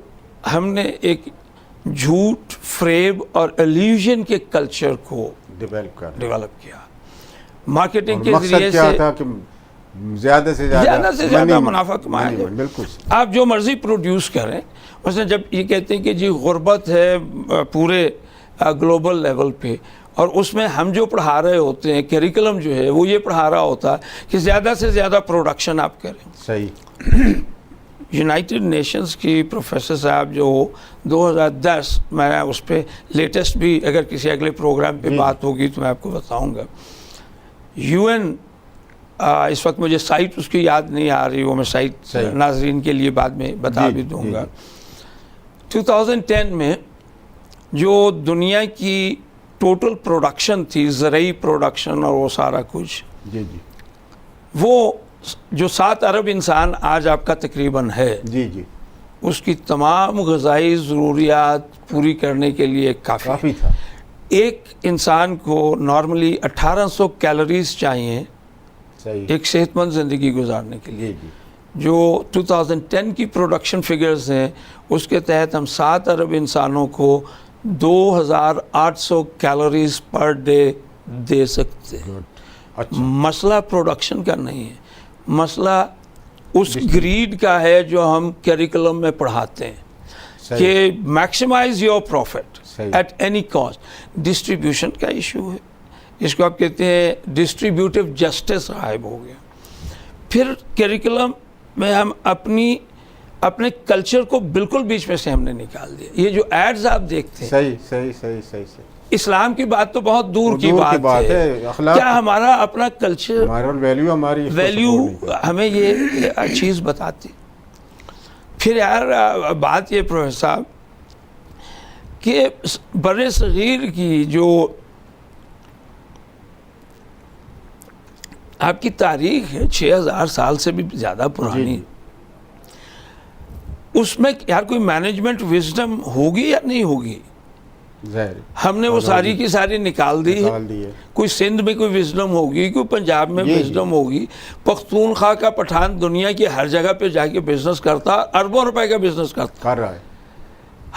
ہم نے ایک جھوٹ, فریب اور ایلیوژن کے کلچر کو ڈیولپ کیا. مارکیٹنگ کے ذریعے سے زیادہ سے زیادہ منافع کمایا جائے. بالکل. آپ جو مرضی پروڈیوس کریں. مثلا جب یہ کہتے ہیں کہ جی غربت ہے پورے گلوبل لیول پہ, اور اس میں ہم جو پڑھا رہے ہوتے ہیں, کیریکولم جو ہے وہ یہ پڑھا رہا ہوتا ہے کہ زیادہ سے زیادہ پروڈکشن آپ کریں. صحیح. یونائٹڈ نیشنز کی پروفیسر صاحب جو 2010, میں اس پہ لیٹسٹ بھی اگر کسی اگلے پروگرام پہ بات ہوگی تو میں آپ کو بتاؤں گا. یو این, اس وقت مجھے سائٹ اس کی یاد نہیں آ رہی, وہ میں سائٹ ناظرین کے لیے بعد میں بتا بھی دوں گا. 2010 میں جو دنیا کی ٹوٹل پروڈکشن تھی, زرعی پروڈکشن اور وہ سارا کچھ, وہ جو 7 ارب انسان آج آپ کا تقریباً ہے, اس کی تمام غذائی ضروریات پوری کرنے کے لیے کافی تھا. ایک انسان کو نارملی 1800 کیلوریز چاہیے ایک صحت مند زندگی گزارنے کے لیے. جو 2010 کی پروڈکشن فگرز ہیں اس کے تحت ہم 7 ارب انسانوں کو 2800 کیلوریز پر ڈے دے سکتے ہیں. مسئلہ پروڈکشن کا نہیں ہے, مسئلہ اس گریڈ کا ہے جو ہم کیریکولم میں پڑھاتے ہیں کہ maximise your profit at any cost. Distribution کا ایشو ہے, اس کو آپ کہتے ہیں ڈسٹریبیوٹیو جسٹس غائب ہو گیا. پھر کیریکولم میں ہم اپنے کلچر کو بالکل بیچ میں سے ہم نے نکال دیا. یہ جو ایڈز آپ دیکھتے ہیں, صحیح. اسلام کی بات تو بہت دور کی بات ہے. کیا ہمارا اپنا کلچر, ویلیو ہمیں یہ چیز بتاتی. پھر یار بات یہ پروفیسر صاحب کہ بر صغیر کی جو آپ کی تاریخ ہے 6000 سال سے بھی زیادہ پرانی, اس میں یار کوئی مینجمنٹ وزڈم ہوگی یا نہیں ہوگی؟ ہم نے وہ ساری کی ساری نکال دی ہے. کوئی سندھ میں کوئی وزڈم ہوگی, کوئی پنجاب میں وزڈم ہوگی. پختونخوا کا پٹھان دنیا کی ہر جگہ پہ جا کے بزنس کرتا, اربوں روپے کا بزنس کرتا رہا ہے.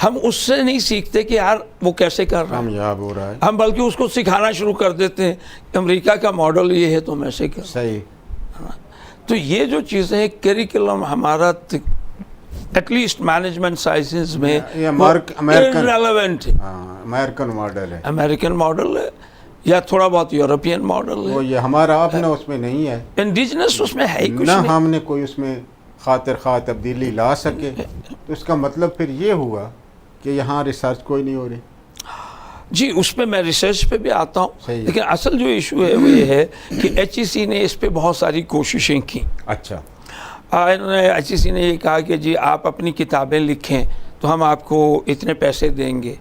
ہم اس سے نہیں سیکھتے کہ یار وہ کیسے کر رہا ہے, ہم بلکہ اس کو سکھانا شروع کر دیتے ہیں. امریکہ کا ماڈل یہ ہے تو میں سے کر. صحیح. تو یہ جو چیزیں کیریکولم ہمارا ایٹ لیسٹ مینجمنٹ سائنسز میں ریلیونٹ ہے. امریکن ماڈل ہے یا تھوڑا بہت یورپین ماڈل ہے. یہ ہمارا اپنا اس میں نہیں ہے, انڈیجنس اس میں ہے ہی کچھ نہ ہم نے کوئی اس میں خاطر خواہ تبدیلی لا سکے. تو اس کا مطلب پھر یہ ہوا کہ یہاں ریسرچ کوئی نہیں ہو رہی. جی اس پہ میں ریسرچ پہ بھی آتا ہوں, لیکن اصل جو ایشو ہے وہ یہ ہے کہ ایچ ای سی نے اس پہ بہت ساری کوششیں کی. اچھا. انہوں نے ایچ ای سی نے یہ کہا کہ جی آپ اپنی کتابیں لکھیں تو ہم آپ کو اتنے پیسے دیں گے.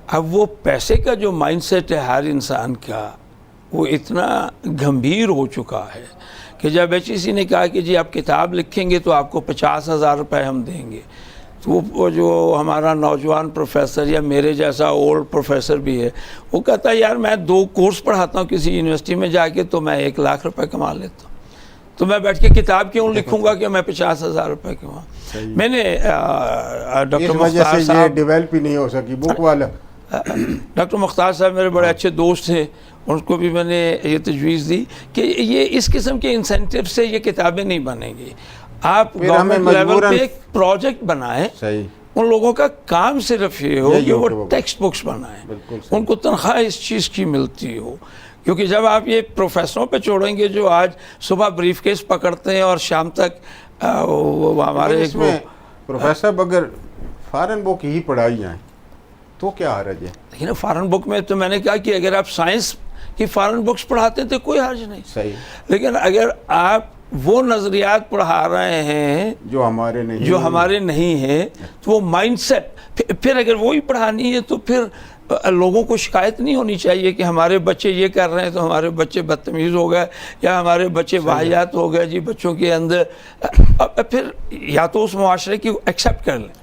اب وہ پیسے کا جو مائنڈ سیٹ ہے ہر انسان کا, وہ اتنا گمبھیر ہو چکا ہے کہ جب ایچ ای سی نے کہا کہ جی آپ کتاب لکھیں گے تو آپ کو 50,000 روپے ہم دیں گے, تو وہ جو ہمارا نوجوان پروفیسر یا میرے جیسا اولڈ پروفیسر بھی ہے, وہ کہتا ہے یار میں 2 کورس پڑھاتا ہوں کسی یونیورسٹی میں جا کے تو میں 1 لاکھ روپے کما لیتا ہوں, تو میں بیٹھ کے کتاب کیوں لکھوں گا کہ میں 50,000 روپے کماؤں. میں نے ڈاکٹر مختار صاحب ڈیولپ ہی نہیں ہو سکی بک والا. ڈاکٹر مختار صاحب میرے بڑے اچھے دوست ہیں, ان کو بھی میں نے یہ تجویز دی کہ یہ اس قسم کے انسینٹیو سے یہ کتابیں نہیں بنیں گی. آپ گورنمنٹ لیول پہ ایک پروجیکٹ بنائیں, ان لوگوں کا کام صرف یہ ہو کہ وہ ٹیکسٹ بکس بنائیں, ان کو تنخواہ اس چیز کی ملتی ہو کیونکہ جب آپ یہ پروفیسروں پہ چھوڑیں گے جو آج صبح بریف کیس پکڑتے ہیں اور شام تک ہمارے اس میں پروفیسر اگر فارن بک ہی پڑھائی جائیں تو کیا حرج ہے؟ لیکن فارن بک میں تو میں نے کہا کہ اگر آپ سائنس کی فارن بکس پڑھاتے ہیں تو کوئی حرج نہیں. صحیح. لیکن اگر آپ وہ نظریات پڑھا رہے ہیں جو ہمارے نہیں ہیں تو وہ مائنڈ سیٹ پھر اگر وہی پڑھانی ہے تو پھر لوگوں کو شکایت نہیں ہونی چاہیے کہ ہمارے بچے یہ کر رہے ہیں تو ہمارے بچے بدتمیز ہو گئے یا ہمارے بچے واحیات ہو گئے جی بچوں کے اندر. پھر یا تو اس معاشرے کی ایکسیپٹ کر لیں.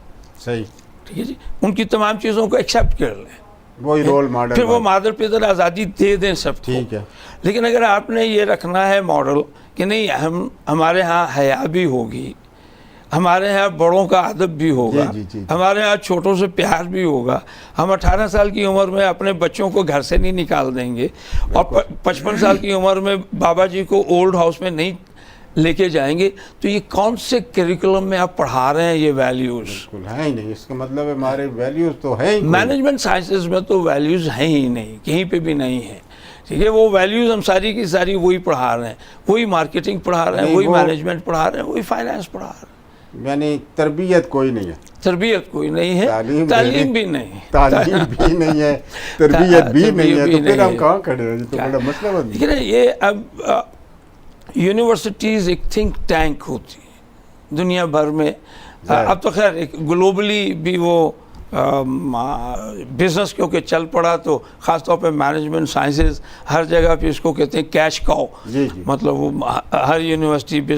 صحیح. ٹھیک ہے جی, ان کی تمام چیزوں کو ایکسیپٹ کر لیں, وہی رول ماڈل, پھر وہ مادر پدر آزادی دے دیں سب کو. ٹھیک ہے. لیکن اگر آپ نے یہ رکھنا ہے ماڈل کہ نہیں ہمارے ہاں حیا بھی ہوگی, ہمارے ہاں بڑوں کا ادب بھی ہوگا, ہمارے ہاں چھوٹوں سے پیار بھی ہوگا, ہم 18 سال کی عمر میں اپنے بچوں کو گھر سے نہیں نکال دیں گے اور 55 سال کی عمر میں بابا جی کو اولڈ ہاؤس میں نہیں لے کے جائیں گے, تو یہ کون سے کریکولم میں آپ پڑھا رہے ہیں یہ ویلیوز؟ بالکل ہے ہی نہیں. اس کا مطلب ہے ہمارے ویلیوز تو ہے ہی, مینجمنٹ سائنسز میں تو ویلیوز ہیں ہی نہیں, کہیں پہ بھی نہیں ہیں. ٹھیک ہے, وہ ویلیوز ہم ساری کی ساری وہی پڑھا رہے ہیں, وہی مارکیٹنگ پڑھا رہے ہیں, وہی مینجمنٹ پڑھا رہے ہیں, وہی فائنانس پڑھا رہے ہیں. یعنی تربیت کوئی نہیں ہے, تربیت کوئی نہیں ہے, تعلیم بھی نہیں, تعلیم بھی نہیں ہے, تربیت بھی نہیں ہے, تو پھر ہم کہاں کھڑے ہیں؟ تو بڑا مسئلہ بن گیا. یہ اب یونیورسٹیز ایک تھنک ٹینک ہوتی ہے دنیا بھر میں. اب تو خیر ایک گلوبلی بھی وہ بزنس کیونکہ چل پڑا تو خاص طور پہ مینجمنٹ سائنسز ہر جگہ پہ اس کو کہتے ہیں کیش کاؤ. مطلب وہ ہر یونیورسٹی پہ,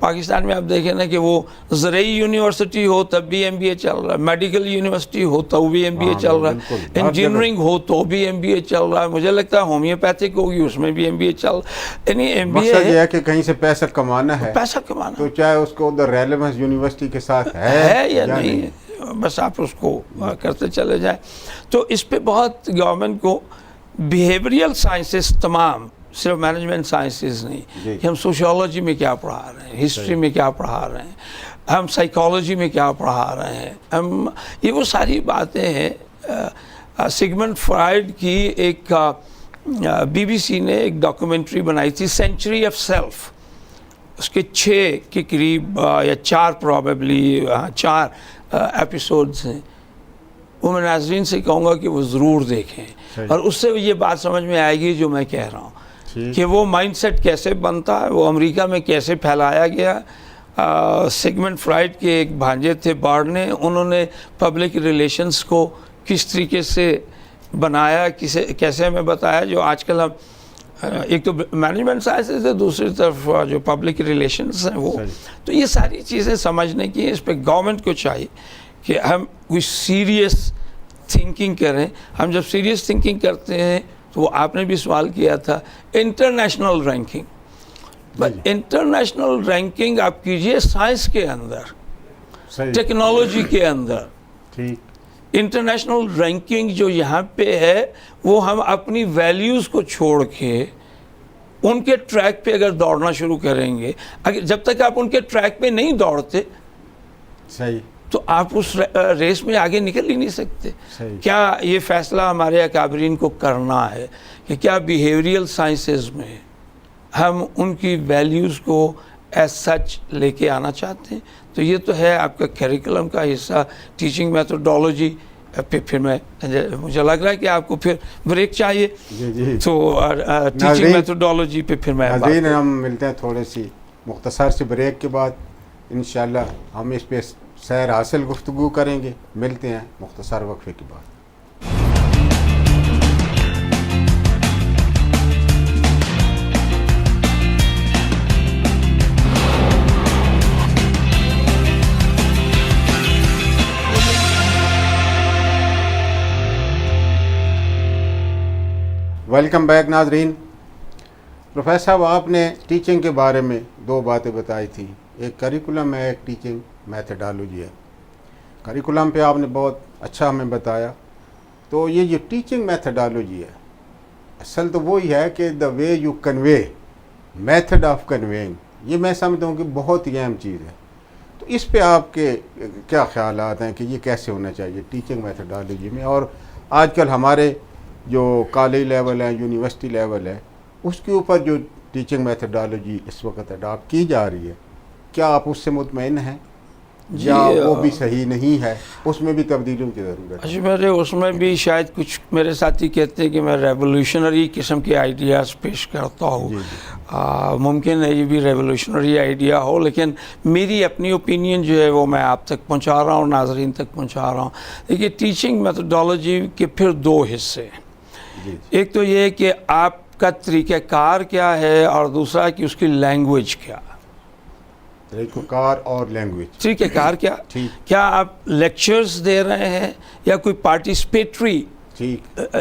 پاکستان میں آپ دیکھیں نا کہ وہ زرعی یونیورسٹی ہو تب بھی ایم بی اے چل رہا ہے, میڈیکل یونیورسٹی ہو تو بھی ایم بی اے چل رہا ہے, انجینئرنگ ہو تو بھی ایم بی اے چل رہا ہے, مجھے لگتا ہے ہومیوپیتھک ہوگی اس میں بھی ایم بی اے چل رہا ہے. یعنی ایم بی اے ہے کہ کہیں سے پیسہ کمانا ہے, پیسہ کمانا, تو چاہے اس کو ادھر ریلیونس یونیورسٹی کے ساتھ ہے یا نہیں ہے, بس آپ اس کو کرتے چلے جائیں. تو اس پہ بہت گورنمنٹ کو بیہیویئرل سائنسز تمام, صرف مینجمنٹ سائنسز نہیں, کہ ہم سوشیولوجی میں کیا پڑھا رہے ہیں, ہسٹری میں کیا پڑھا رہے ہیں, ہم سائیکالوجی میں کیا پڑھا رہے ہیں, ہم یہ وہ ساری باتیں ہیں. سگمنڈ فرائڈ کی ایک بی بی سی نے ایک ڈاکومنٹری بنائی تھی سینچری آف سیلف, اس کے 6 کے قریب یا 4 پروبیبلی 4 ایپیسوڈز ہیں. وہ میں ناظرین سے کہوں گا کہ وہ ضرور دیکھیں, اور اس سے یہ بات سمجھ میں آئے گی جو میں کہہ رہا ہوں کہ وہ مائنڈ سیٹ کیسے بنتا ہے, وہ امریکہ میں کیسے پھیلایا گیا. سگمنڈ فرائڈ کے ایک بھانجے تھے بارنے, انہوں نے پبلک ریلیشنز کو کس طریقے سے بنایا, کیسے ہمیں بتایا. جو آج کل ہم ایک تو مینجمنٹ سائنسز ہے, دوسری طرف جو پبلک ریلیشنز ہیں وہ. تو یہ ساری چیزیں سمجھنے کی ہیں. اس پہ گورنمنٹ کو چاہیے کہ ہم کوئی سیریس تھنکنگ کریں. ہم جب سیریس تھنکنگ کرتے ہیں تو وہ آپ نے بھی سوال کیا تھا انٹرنیشنل رینکنگ, انٹرنیشنل رینکنگ آپ کیجئے سائنس کے اندر, ٹیکنالوجی کے اندر. انٹرنیشنل رینکنگ جو یہاں پہ ہے وہ ہم اپنی ویلیوز کو چھوڑ کے ان کے ٹریک پہ اگر دوڑنا شروع کریں گے, اگر جب تک آپ ان کے ٹریک پہ نہیں دوڑتے تو آپ اس ریس میں آگے نکل ہی نہیں سکتے. کیا یہ فیصلہ ہمارے اکابرین کو کرنا ہے کہ کیا بیہیویئرل سائنسز میں ہم ان کی ویلیوز کو ایز سچ لے کے آنا چاہتے ہیں. تو یہ تو ہے آپ کا کریکولم کا حصہ, ٹیچنگ میتھڈالوجی. پھر مجھے لگ رہا ہے کہ آپ کو پھر بریک چاہیے, تو ٹیچنگ میتھڈالوجی پہ پھر میں ہم ملتے ہیں تھوڑے سی مختصر سی بریک کے بعد. انشاءاللہ ہم اس پہ سیر حاصل گفتگو کریں گے. ملتے ہیں مختصر وقفے کے بعد. ویلکم بیک ناظرین. پروفیسر صاحب, آپ نے ٹیچنگ کے بارے میں 2 باتیں بتائی تھیں, ایک کریکولم ہے, ایک ٹیچنگ میتھڈالوجی ہے. کریکولم پہ آپ نے بہت اچھا ہمیں بتایا. تو یہ جو ٹیچنگ میتھڈالوجی ہے اصل تو وہی ہے کہ the way you convey, method of conveying, یہ میں سمجھتا ہوں کہ بہت ہی اہم چیز ہے. تو اس پہ آپ کے کیا خیالات ہیں کہ یہ کیسے ہونا چاہیے ٹیچنگ میتھڈالوجی میں؟ اور آج کل ہمارے جو کالج لیول ہے, یونیورسٹی لیول ہے, اس کے اوپر جو ٹیچنگ میتھڈالوجی اس وقت اڈاپٹ کی جا رہی ہے, کیا آپ اس سے مطمئن ہیں یا وہ بھی صحیح نہیں ہے, اس میں بھی تبدیلیوں کی ضرورت ہے؟ اچھا, میرے اس میں بھی شاید کچھ میرے ساتھی کہتے ہیں کہ میں ریولوشنری قسم کے آئیڈیاز پیش کرتا ہوں. ممکن ہے یہ بھی ریولوشنری آئیڈیا ہو, لیکن میری اپنی اوپینین جو ہے وہ میں آپ تک پہنچا رہا ہوں, ناظرین تک پہنچا رہا ہوں. دیکھیے, ٹیچنگ میتھڈالوجی کے پھر دو حصے ہیں. ایک تو یہ کہ آپ کا طریقہ کار کیا ہے, اور دوسرا کہ اس کی لینگویج کیا. طریقہ کار اور لینگویج. طریقہ کار کیا آپ لیکچرز دے رہے ہیں یا کوئی پارٹیسپیٹری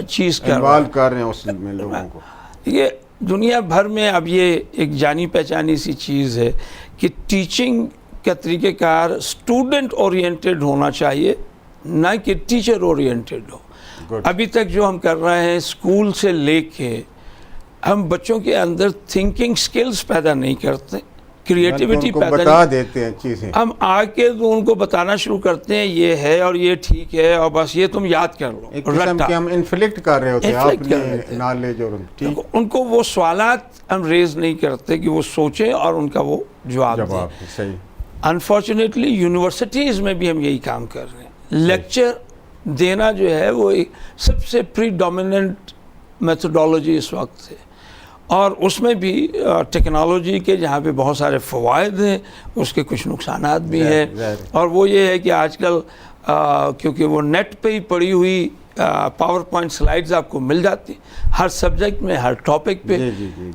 چیز کر رہے ہیں اس میں لوگوں کو. یہ دنیا بھر میں اب یہ ایک جانی پہچانی سی چیز ہے کہ ٹیچنگ کا طریقہ کار اسٹوڈنٹ اورینٹیڈ ہونا چاہیے, نہ کہ ٹیچر اورینٹیڈ ہو. ابھی تک جو ہم کر رہے ہیں اسکول سے لے کے, ہم بچوں کے اندر تھنکنگ سکلز پیدا نہیں کرتے, کریٹیوٹی پیدا بتا دیتے ہیں چیزیں. ہم آ کے تو ان کو بتانا شروع کرتے ہیں یہ ہے اور یہ ٹھیک ہے اور بس یہ تم یاد کر لو. ایک قسم کے ہم انفلیکٹ کر رہے ہوتے ہیں اپنی نالج, اور ان کو وہ سوالات ہم ریز نہیں کرتے کہ وہ سوچیں اور ان کا وہ جواب دیں. انفارچونیٹلی یونیورسٹیز میں بھی ہم یہی کام کر رہے ہیں. لیکچر دینا جو ہے وہ سب سے پری ڈومیننٹ میتھڈالوجی اس وقت ہے, اور اس میں بھی ٹیکنالوجی کے جہاں پہ بہت سارے فوائد ہیں, اس کے کچھ نقصانات بھی ہیں. اور وہ یہ ہے کہ آج کل کیونکہ وہ نیٹ پہ ہی پڑی ہوئی پاور پوائنٹ سلائیڈز آپ کو مل جاتی ہر سبجیکٹ میں, ہر ٹاپک پہ.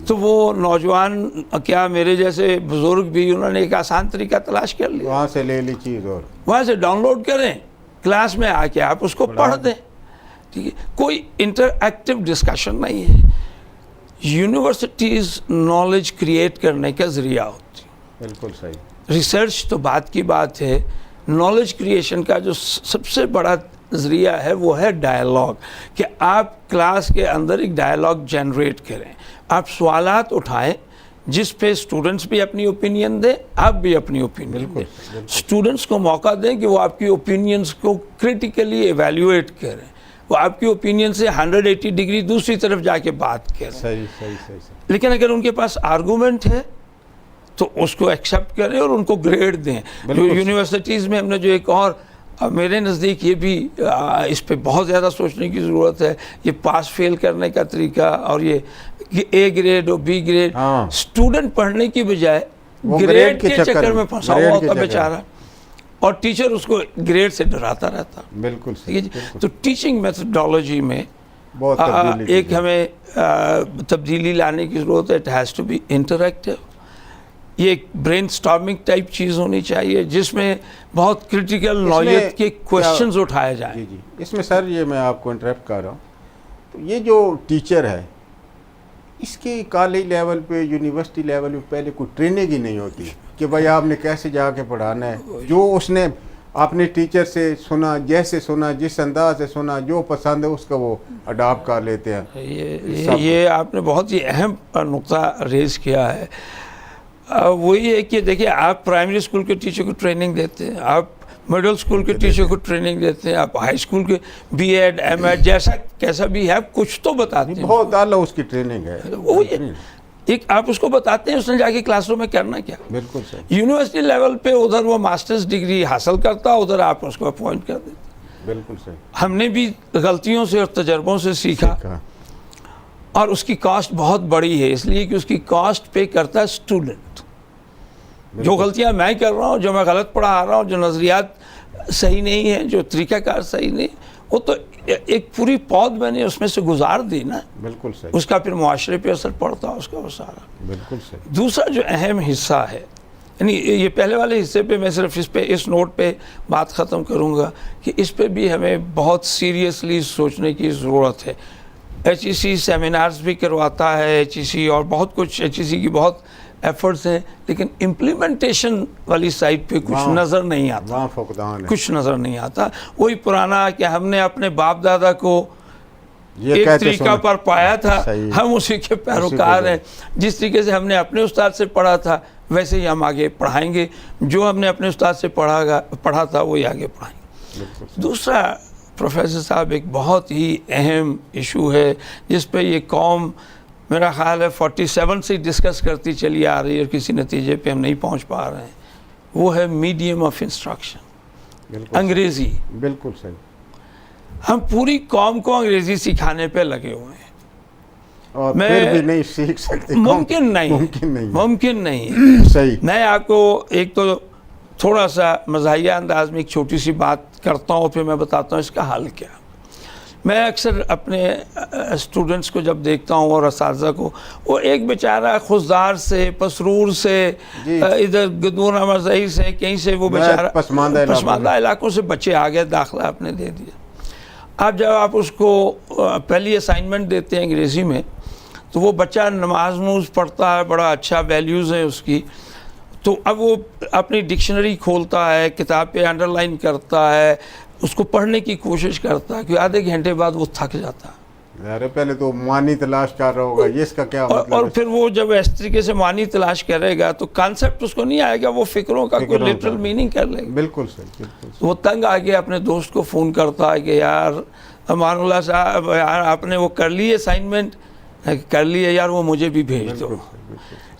تو وہ نوجوان کیا میرے جیسے بزرگ بھی, انہوں نے ایک آسان طریقہ تلاش کر لیا, وہاں سے لے لی چیز اور وہاں سے ڈاؤن لوڈ کریں, کلاس میں آ کے آپ اس کو پڑھ دیں. ٹھیک ہے, کوئی انٹر ایکٹیو ڈسکشن نہیں ہے. یونیورسٹیز نالج کریٹ کرنے کا ذریعہ ہوتی ہے. بالکل صحیح. ریسرچ تو بات کی بات ہے, نالج کریشن کا جو سب سے بڑا ذریعہ ہے وہ ہے ڈائیلاگ, کہ آپ کلاس کے اندر ایک ڈائیلاگ جنریٹ کریں, آپ سوالات اٹھائیں جس پہ اسٹوڈنٹس بھی اپنی اوپینین دیں, آپ بھی اپنی اوپینین دیں. اسٹوڈنٹس کو موقع دیں کہ وہ آپ کی اوپینینس کو کریٹیکلی ایویلیویٹ کریں, وہ آپ کی اوپینین سے 180 ڈگری دوسری طرف جا کے بات کریں. صحیح. لیکن اگر ان کے پاس آرگومنٹ ہے تو اس کو ایکسیپٹ کریں اور ان کو گریڈ دیں. یونیورسٹیز میں ہم نے جو ایک اور, میرے نزدیک یہ بھی اس پہ بہت زیادہ سوچنے کی ضرورت ہے, یہ پاس فیل کرنے کا طریقہ, اور یہ اے گریڈ اور بی گریڈ. اسٹوڈنٹ پڑھنے کی بجائے گریڈ کے چکر میں پھنسا ہوا ہوتا بیچارہ, اور ٹیچر اس کو گریڈ سے ڈراتا رہتا. بالکل. تو ٹیچنگ میتھڈالوجی میں ایک ہمیں تبدیلی لانے کی ضرورت ہے. It has to be interactive. یہ ایک برین سٹارمنگ ٹائپ چیز ہونی چاہیے جس میں بہت کرٹیکل نوعیت کے کویشچنز اٹھائے جائیں. جی. اس میں سر یہ میں آپ کو انٹرپٹ کر رہا ہوں, تو یہ جو ٹیچر ہے اس کے کالج لیول پہ, یونیورسٹی لیول پہ پہلے کوئی ٹریننگ ہی نہیں ہوتی کہ بھائی آپ نے کیسے جا کے پڑھانا ہے. جو اس نے اپنے ٹیچر سے سنا, جیسے سنا, جس انداز سے سنا, جو پسند ہے اس کا وہ اڈاپٹ کر لیتے ہیں. یہ آپ نے بہت ہی اہم نقطہ ریز کیا ہے. وہی ہے کہ دیکھیں, آپ پرائمری اسکول کے ٹیچر کو ٹریننگ دیتے ہیں, آپ مڈل اسکول کے ٹیچر کو ٹریننگ دیتے ہیں, آپ ہائی اسکول کے بی ایڈ ایم ایڈ جیسا کیسا بھی ہے کچھ تو بتاتے ہیں. بہت اعلیٰ اس کی ٹریننگ ہے. ایک آپ اس کو بتاتے ہیں, اس نے جا کے کلاس روم میں کرنا کیا. بالکل صحیح. یونیورسٹی لیول پہ ادھر وہ ماسٹرز ڈگری حاصل کرتا, ادھر آپ اس کو اپوائنٹ کر دیتے. بالکل صحیح. ہم نے بھی غلطیوں سے اور تجربوں سے سیکھا, اور اس کی کاسٹ بہت بڑی ہے, اس لیے کہ اس کی کاسٹ پے کرتا ہے اسٹوڈنٹ. جو غلطیاں میں کر رہا ہوں, جو میں غلط پڑھا رہا ہوں, جو نظریات صحیح نہیں ہیں, جو طریقہ کار صحیح نہیں, وہ تو ایک پوری پود میں نے اس میں سے گزار دی نا. بالکل صحیح. اس کا پھر معاشرے پہ اثر پڑتا ہے اس کا وہ سارا. بالکل صحیح. دوسرا جو اہم حصہ ہے, یعنی یہ پہلے والے حصے پہ میں صرف اس نوٹ پہ بات ختم کروں گا کہ اس پہ بھی ہمیں بہت سیریسلی سوچنے کی ضرورت ہے. ایچ ای سی سیمینارز بھی کرواتا ہے, ایچ ای سی اور بہت کچھ, ایچ ای سی کی بہت ایفرٹس ہیں, لیکن امپلیمنٹیشن والی سائٹ پہ کچھ نظر نہیں آتا. کچھ نظر نہیں آتا. وہی پرانا کہ ہم نے اپنے باپ دادا کو ایک طریقہ پر پایا تھا, ہم اسی کے پیروکار ہیں. جس طریقے سے ہم نے اپنے استاد سے پڑھا تھا ویسے ہی ہم آگے پڑھائیں گے, جو ہم نے اپنے استاد سے پڑھا تھا وہی آگے پڑھائیں گے. دوسرا پروفیسر صاحب ایک بہت ہی اہم ایشو ہے جس پہ یہ قوم میرا خیال ہے 47 سے ڈسکس کرتی چلی آ رہی ہے اور کسی نتیجے پہ ہم نہیں پہنچ پا رہے ہیں، وہ ہے میڈیم آف انسٹرکشن، انگریزی۔ بالکل صحیح۔ ہم پوری قوم کو انگریزی سکھانے پہ لگے ہوئے ہیں، اور پھر بھی نہیں سیکھ سکتے، ممکن نہیں۔ صحیح۔ میں آپ کو ایک تو تھوڑا سا مزاحیہ انداز میں ایک چھوٹی سی بات کرتا ہوں، پھر میں بتاتا ہوں اس کا حل کیا۔ میں اکثر اپنے اسٹوڈنٹس کو جب دیکھتا ہوں اور اساتذہ کو، وہ ایک بیچارہ خضدار سے، پسرور سے، ادھر گدورہ مزئی سے، کہیں سے وہ بیچارہ پسماندہ علاقوں سے بچے آ گئے، داخلہ آپ نے دے دیا۔ اب جب آپ اس کو پہلی اسائنمنٹ دیتے ہیں انگریزی میں، تو وہ بچہ نماز نماز پڑھتا ہے، بڑا اچھا ویلیوز ہے اس کی، تو اب وہ اپنی ڈکشنری کھولتا ہے، کتاب پہ انڈر لائن کرتا ہے، اس کو پڑھنے کی کوشش کرتا ہے کہ آدھے گھنٹے بعد وہ تھک جاتا ہے۔ پہلے تو معنی تلاش کر رہا ہوگا، یہ اس کا کیا مطلب ہے؟ اور پھر وہ جب اس طریقے سے معنی تلاش کرے گا تو کانسیپٹ اس کو نہیں آئے گا، وہ فکروں کا کوئی لٹرل میننگ کر لے گا۔ بالکل صحیح۔ وہ تنگ آ کے اپنے دوست کو فون کرتا ہے کہ یار امان اللہ صاحب، یار آپ نے وہ کر لی اسائنمنٹ؟ کر لی ہے یار، وہ مجھے بھی بھیج دو۔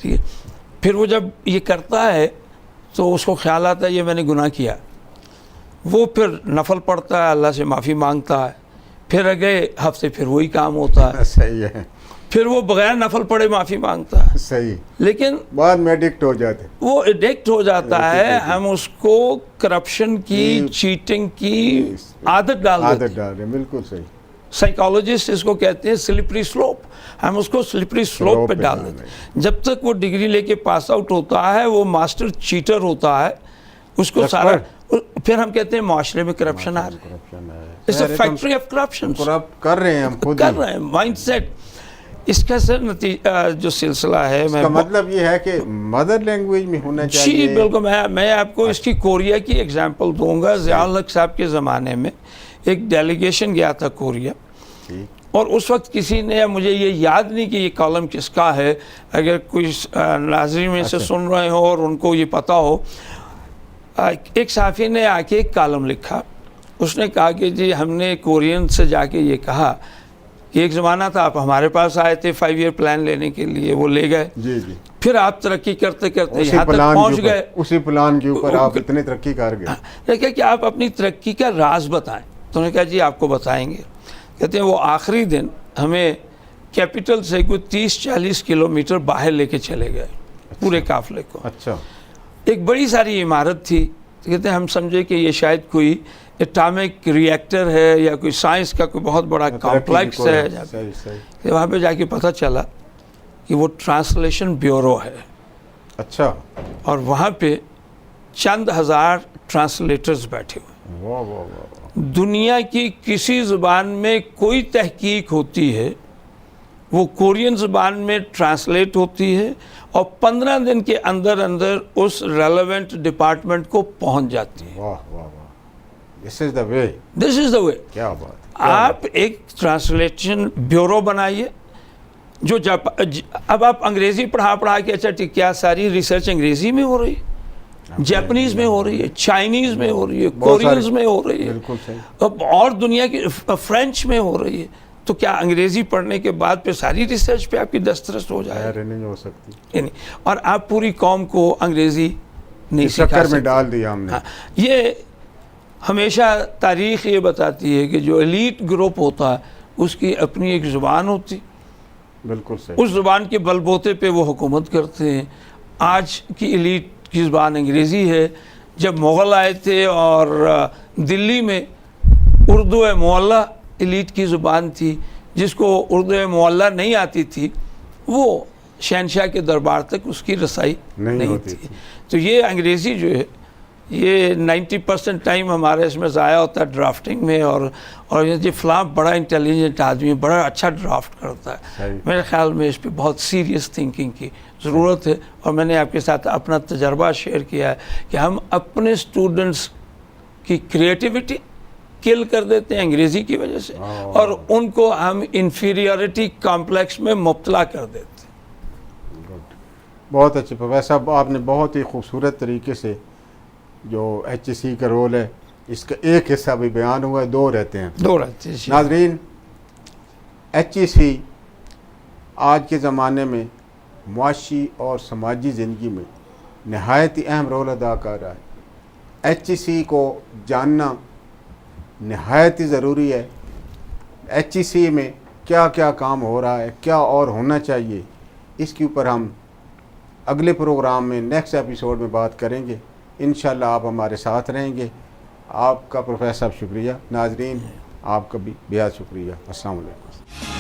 ٹھیک ہے، پھر وہ جب یہ کرتا ہے تو اس کو خیال آتا ہے یہ میں نے گناہ کیا، وہ پھر نفل پڑھتا ہے، اللہ سے معافی مانگتا ہے، پھر اگلے ہفتے پھر وہی کام ہوتا ہے، صحیح ہے، پھر وہ بغیر نفل پڑھے معافی مانگتا ہے، صحیح، لیکن بعد میں ایڈکٹ ہو جاتے، وہ ایڈکٹ ہو جاتا ہے۔ ہم اس کو کرپشن کی، چیٹنگ کی عادت ڈال دیتے ہیں۔ بالکل صحیح۔ سائیکالوجسٹ اس کو کہتے ہیں سلپری سلوپ، ہم اس کو سلپری سلوپ پہ ڈال دیتے ہیں۔ جب تک وہ ڈگری لے کے پاس آؤٹ ہوتا ہے وہ ماسٹر چیٹر ہوتا ہے، اس کو سارا، پھر ہم کہتے ہیں معاشرے میں کرپشن آ رہا ہے، it's a factory of corruption, corrupt کر رہے ہیں ہم خود کر رہے ہیں، مائنڈ سیٹ۔ اس کا سر نتیجہ جو سلسلہ ہے، اس کا مطلب یہ ہے کہ مدر لینگویج میں ہونا چاہیے۔ جی بالکل، میں آپ کو اس کی کوریا کی ایگزامپل دوں گا۔ ضیاء الحق صاحب کے زمانے میں ایک ڈیلیگیشن گیا تھا کوریا، اور اس وقت کسی نے، مجھے یہ یاد نہیں کہ یہ کالم کس کا ہے، اگر کوئی ناظرین میں سے سن رہے ہو اور ان کو یہ پتہ ہو، ایک صحافی نے آ کے ایک کالم لکھا، اس نے کہا کہ جی ہم نے کورین سے جا کے یہ کہا کہ ایک زمانہ تھا آپ ہمارے پاس آئے تھے 5 ایئر پلان لینے کے لیے، وہ لے گئے، پھر آپ ترقی کرتے کرتے یہاں تک پہنچ گئے، اسی پلان کے اوپر آپ اتنی ترقی کر گئے۔ دیکھیں کہ آپ اپنی ترقی کا راز بتائیں، تو انہوں نے کہا جی آپ کو بتائیں گے۔ کہتے ہیں وہ آخری دن ہمیں کیپٹل سے کوئی 30-40 کلومیٹر باہر لے کے چلے گئے پورے قافلے کو۔ اچھا، ایک بڑی ساری عمارت تھی، کہتے ہیں ہم سمجھے کہ یہ شاید کوئی اٹامک ری ایکٹر ہے یا کوئی سائنس کا کوئی بہت بڑا کمپلیکس ہے۔ وہاں پہ جا کے پتہ چلا کہ وہ ٹرانسلیشن بیورو ہے۔ اچھا، اور وہاں پہ چند ہزار ٹرانسلیٹرز بیٹھے ہوئے۔ دنیا کی کسی زبان میں کوئی تحقیق ہوتی ہے وہ کورین زبان میں ٹرانسلیٹ ہوتی ہے اور 15 دن کے اندر اندر اس ریلیونٹ ڈپارٹمنٹ کو پہنچ جاتی ہے۔ دس از دا وے، دس از دا وے۔ کیا بات! آپ ایک ٹرانسلیشن بیورو بنائیے جو اب آپ انگریزی پڑھا کے، اچھا ٹھیک، کیا ساری ریسرچ انگریزی میں ہو رہی ہے؟ جاپنیز میں ہو رہی ہے، چائنیز میں ہو رہی ہے، کورینز میں ہو رہی ہے، اور دنیا کی فرینچ میں ہو رہی ہے، تو کیا انگریزی پڑھنے کے بعد پہ ساری ریسرچ پہ آپ کی دسترس ہو جائے؟ نہیں ہو سکتی، اور آپ پوری قوم کو انگریزی نہیں سکھا چکر میں سکتے۔ ڈال دیا ہم نے۔ یہ ہمیشہ تاریخ یہ بتاتی ہے کہ جو ایلیٹ گروپ ہوتا ہے اس کی اپنی ایک زبان ہوتی، بالکل صحیح، اس زبان کے بل بوتے پہ وہ حکومت کرتے ہیں۔ آج کی ایلیٹ کی زبان انگریزی ہے۔ جب مغل آئے تھے اور دلی میں اردو معلّہ ایلیٹ کی زبان تھی، جس کو اردو معلّہ نہیں آتی تھی وہ شہنشاہ کے دربار تک اس کی رسائی نہیں تھی۔ تو یہ انگریزی جو ہے یہ 90% ٹائم ہمارے اس میں ضائع ہوتا ہے ڈرافٹنگ میں، اور یہ فلاں بڑا انٹیلیجنٹ آدمی بڑا اچھا ڈرافٹ کرتا ہے۔ میرے خیال میں اس پہ بہت سیریس تھنکنگ کی ضرورت ہے، اور میں نے آپ کے ساتھ اپنا تجربہ شیئر کیا ہے کہ ہم اپنے اسٹوڈنٹس کی کریٹیوٹی کل کر دیتے ہیں انگریزی کی وجہ سے، اور ان کو ہم انفیریورٹی کمپلیکس میں مبتلا کر دیتے ہیں۔ بہت اچھے پروفیسر صاحب، آپ نے بہت ہی خوبصورت طریقے سے جو ایچ ای سی کا رول ہے اس کا ایک حصہ بھی بیان ہوا ہے، 2 رہتے ہیں. 2 رہتے ہیں. ناظرین، HEC آج کے زمانے میں معاشی اور سماجی زندگی میں نہایت ہی اہم رول ادا کر رہا ہے. HEC کو جاننا نہایت ہی ضروری ہے. HEC میں کیا کیا کام ہو رہا ہے، کیا اور ہونا چاہیے، اس کے اوپر ہم اگلے پروگرام میں نیکسٹ ایپیسوڈ میں بات کریں گے. انشاءاللہ آپ ہمارے ساتھ رہیں گے. آپ کا پروفیسر صاحب شکریہ. ناظرین، آپ کا بھی بہت شکریہ. السلام علیکم.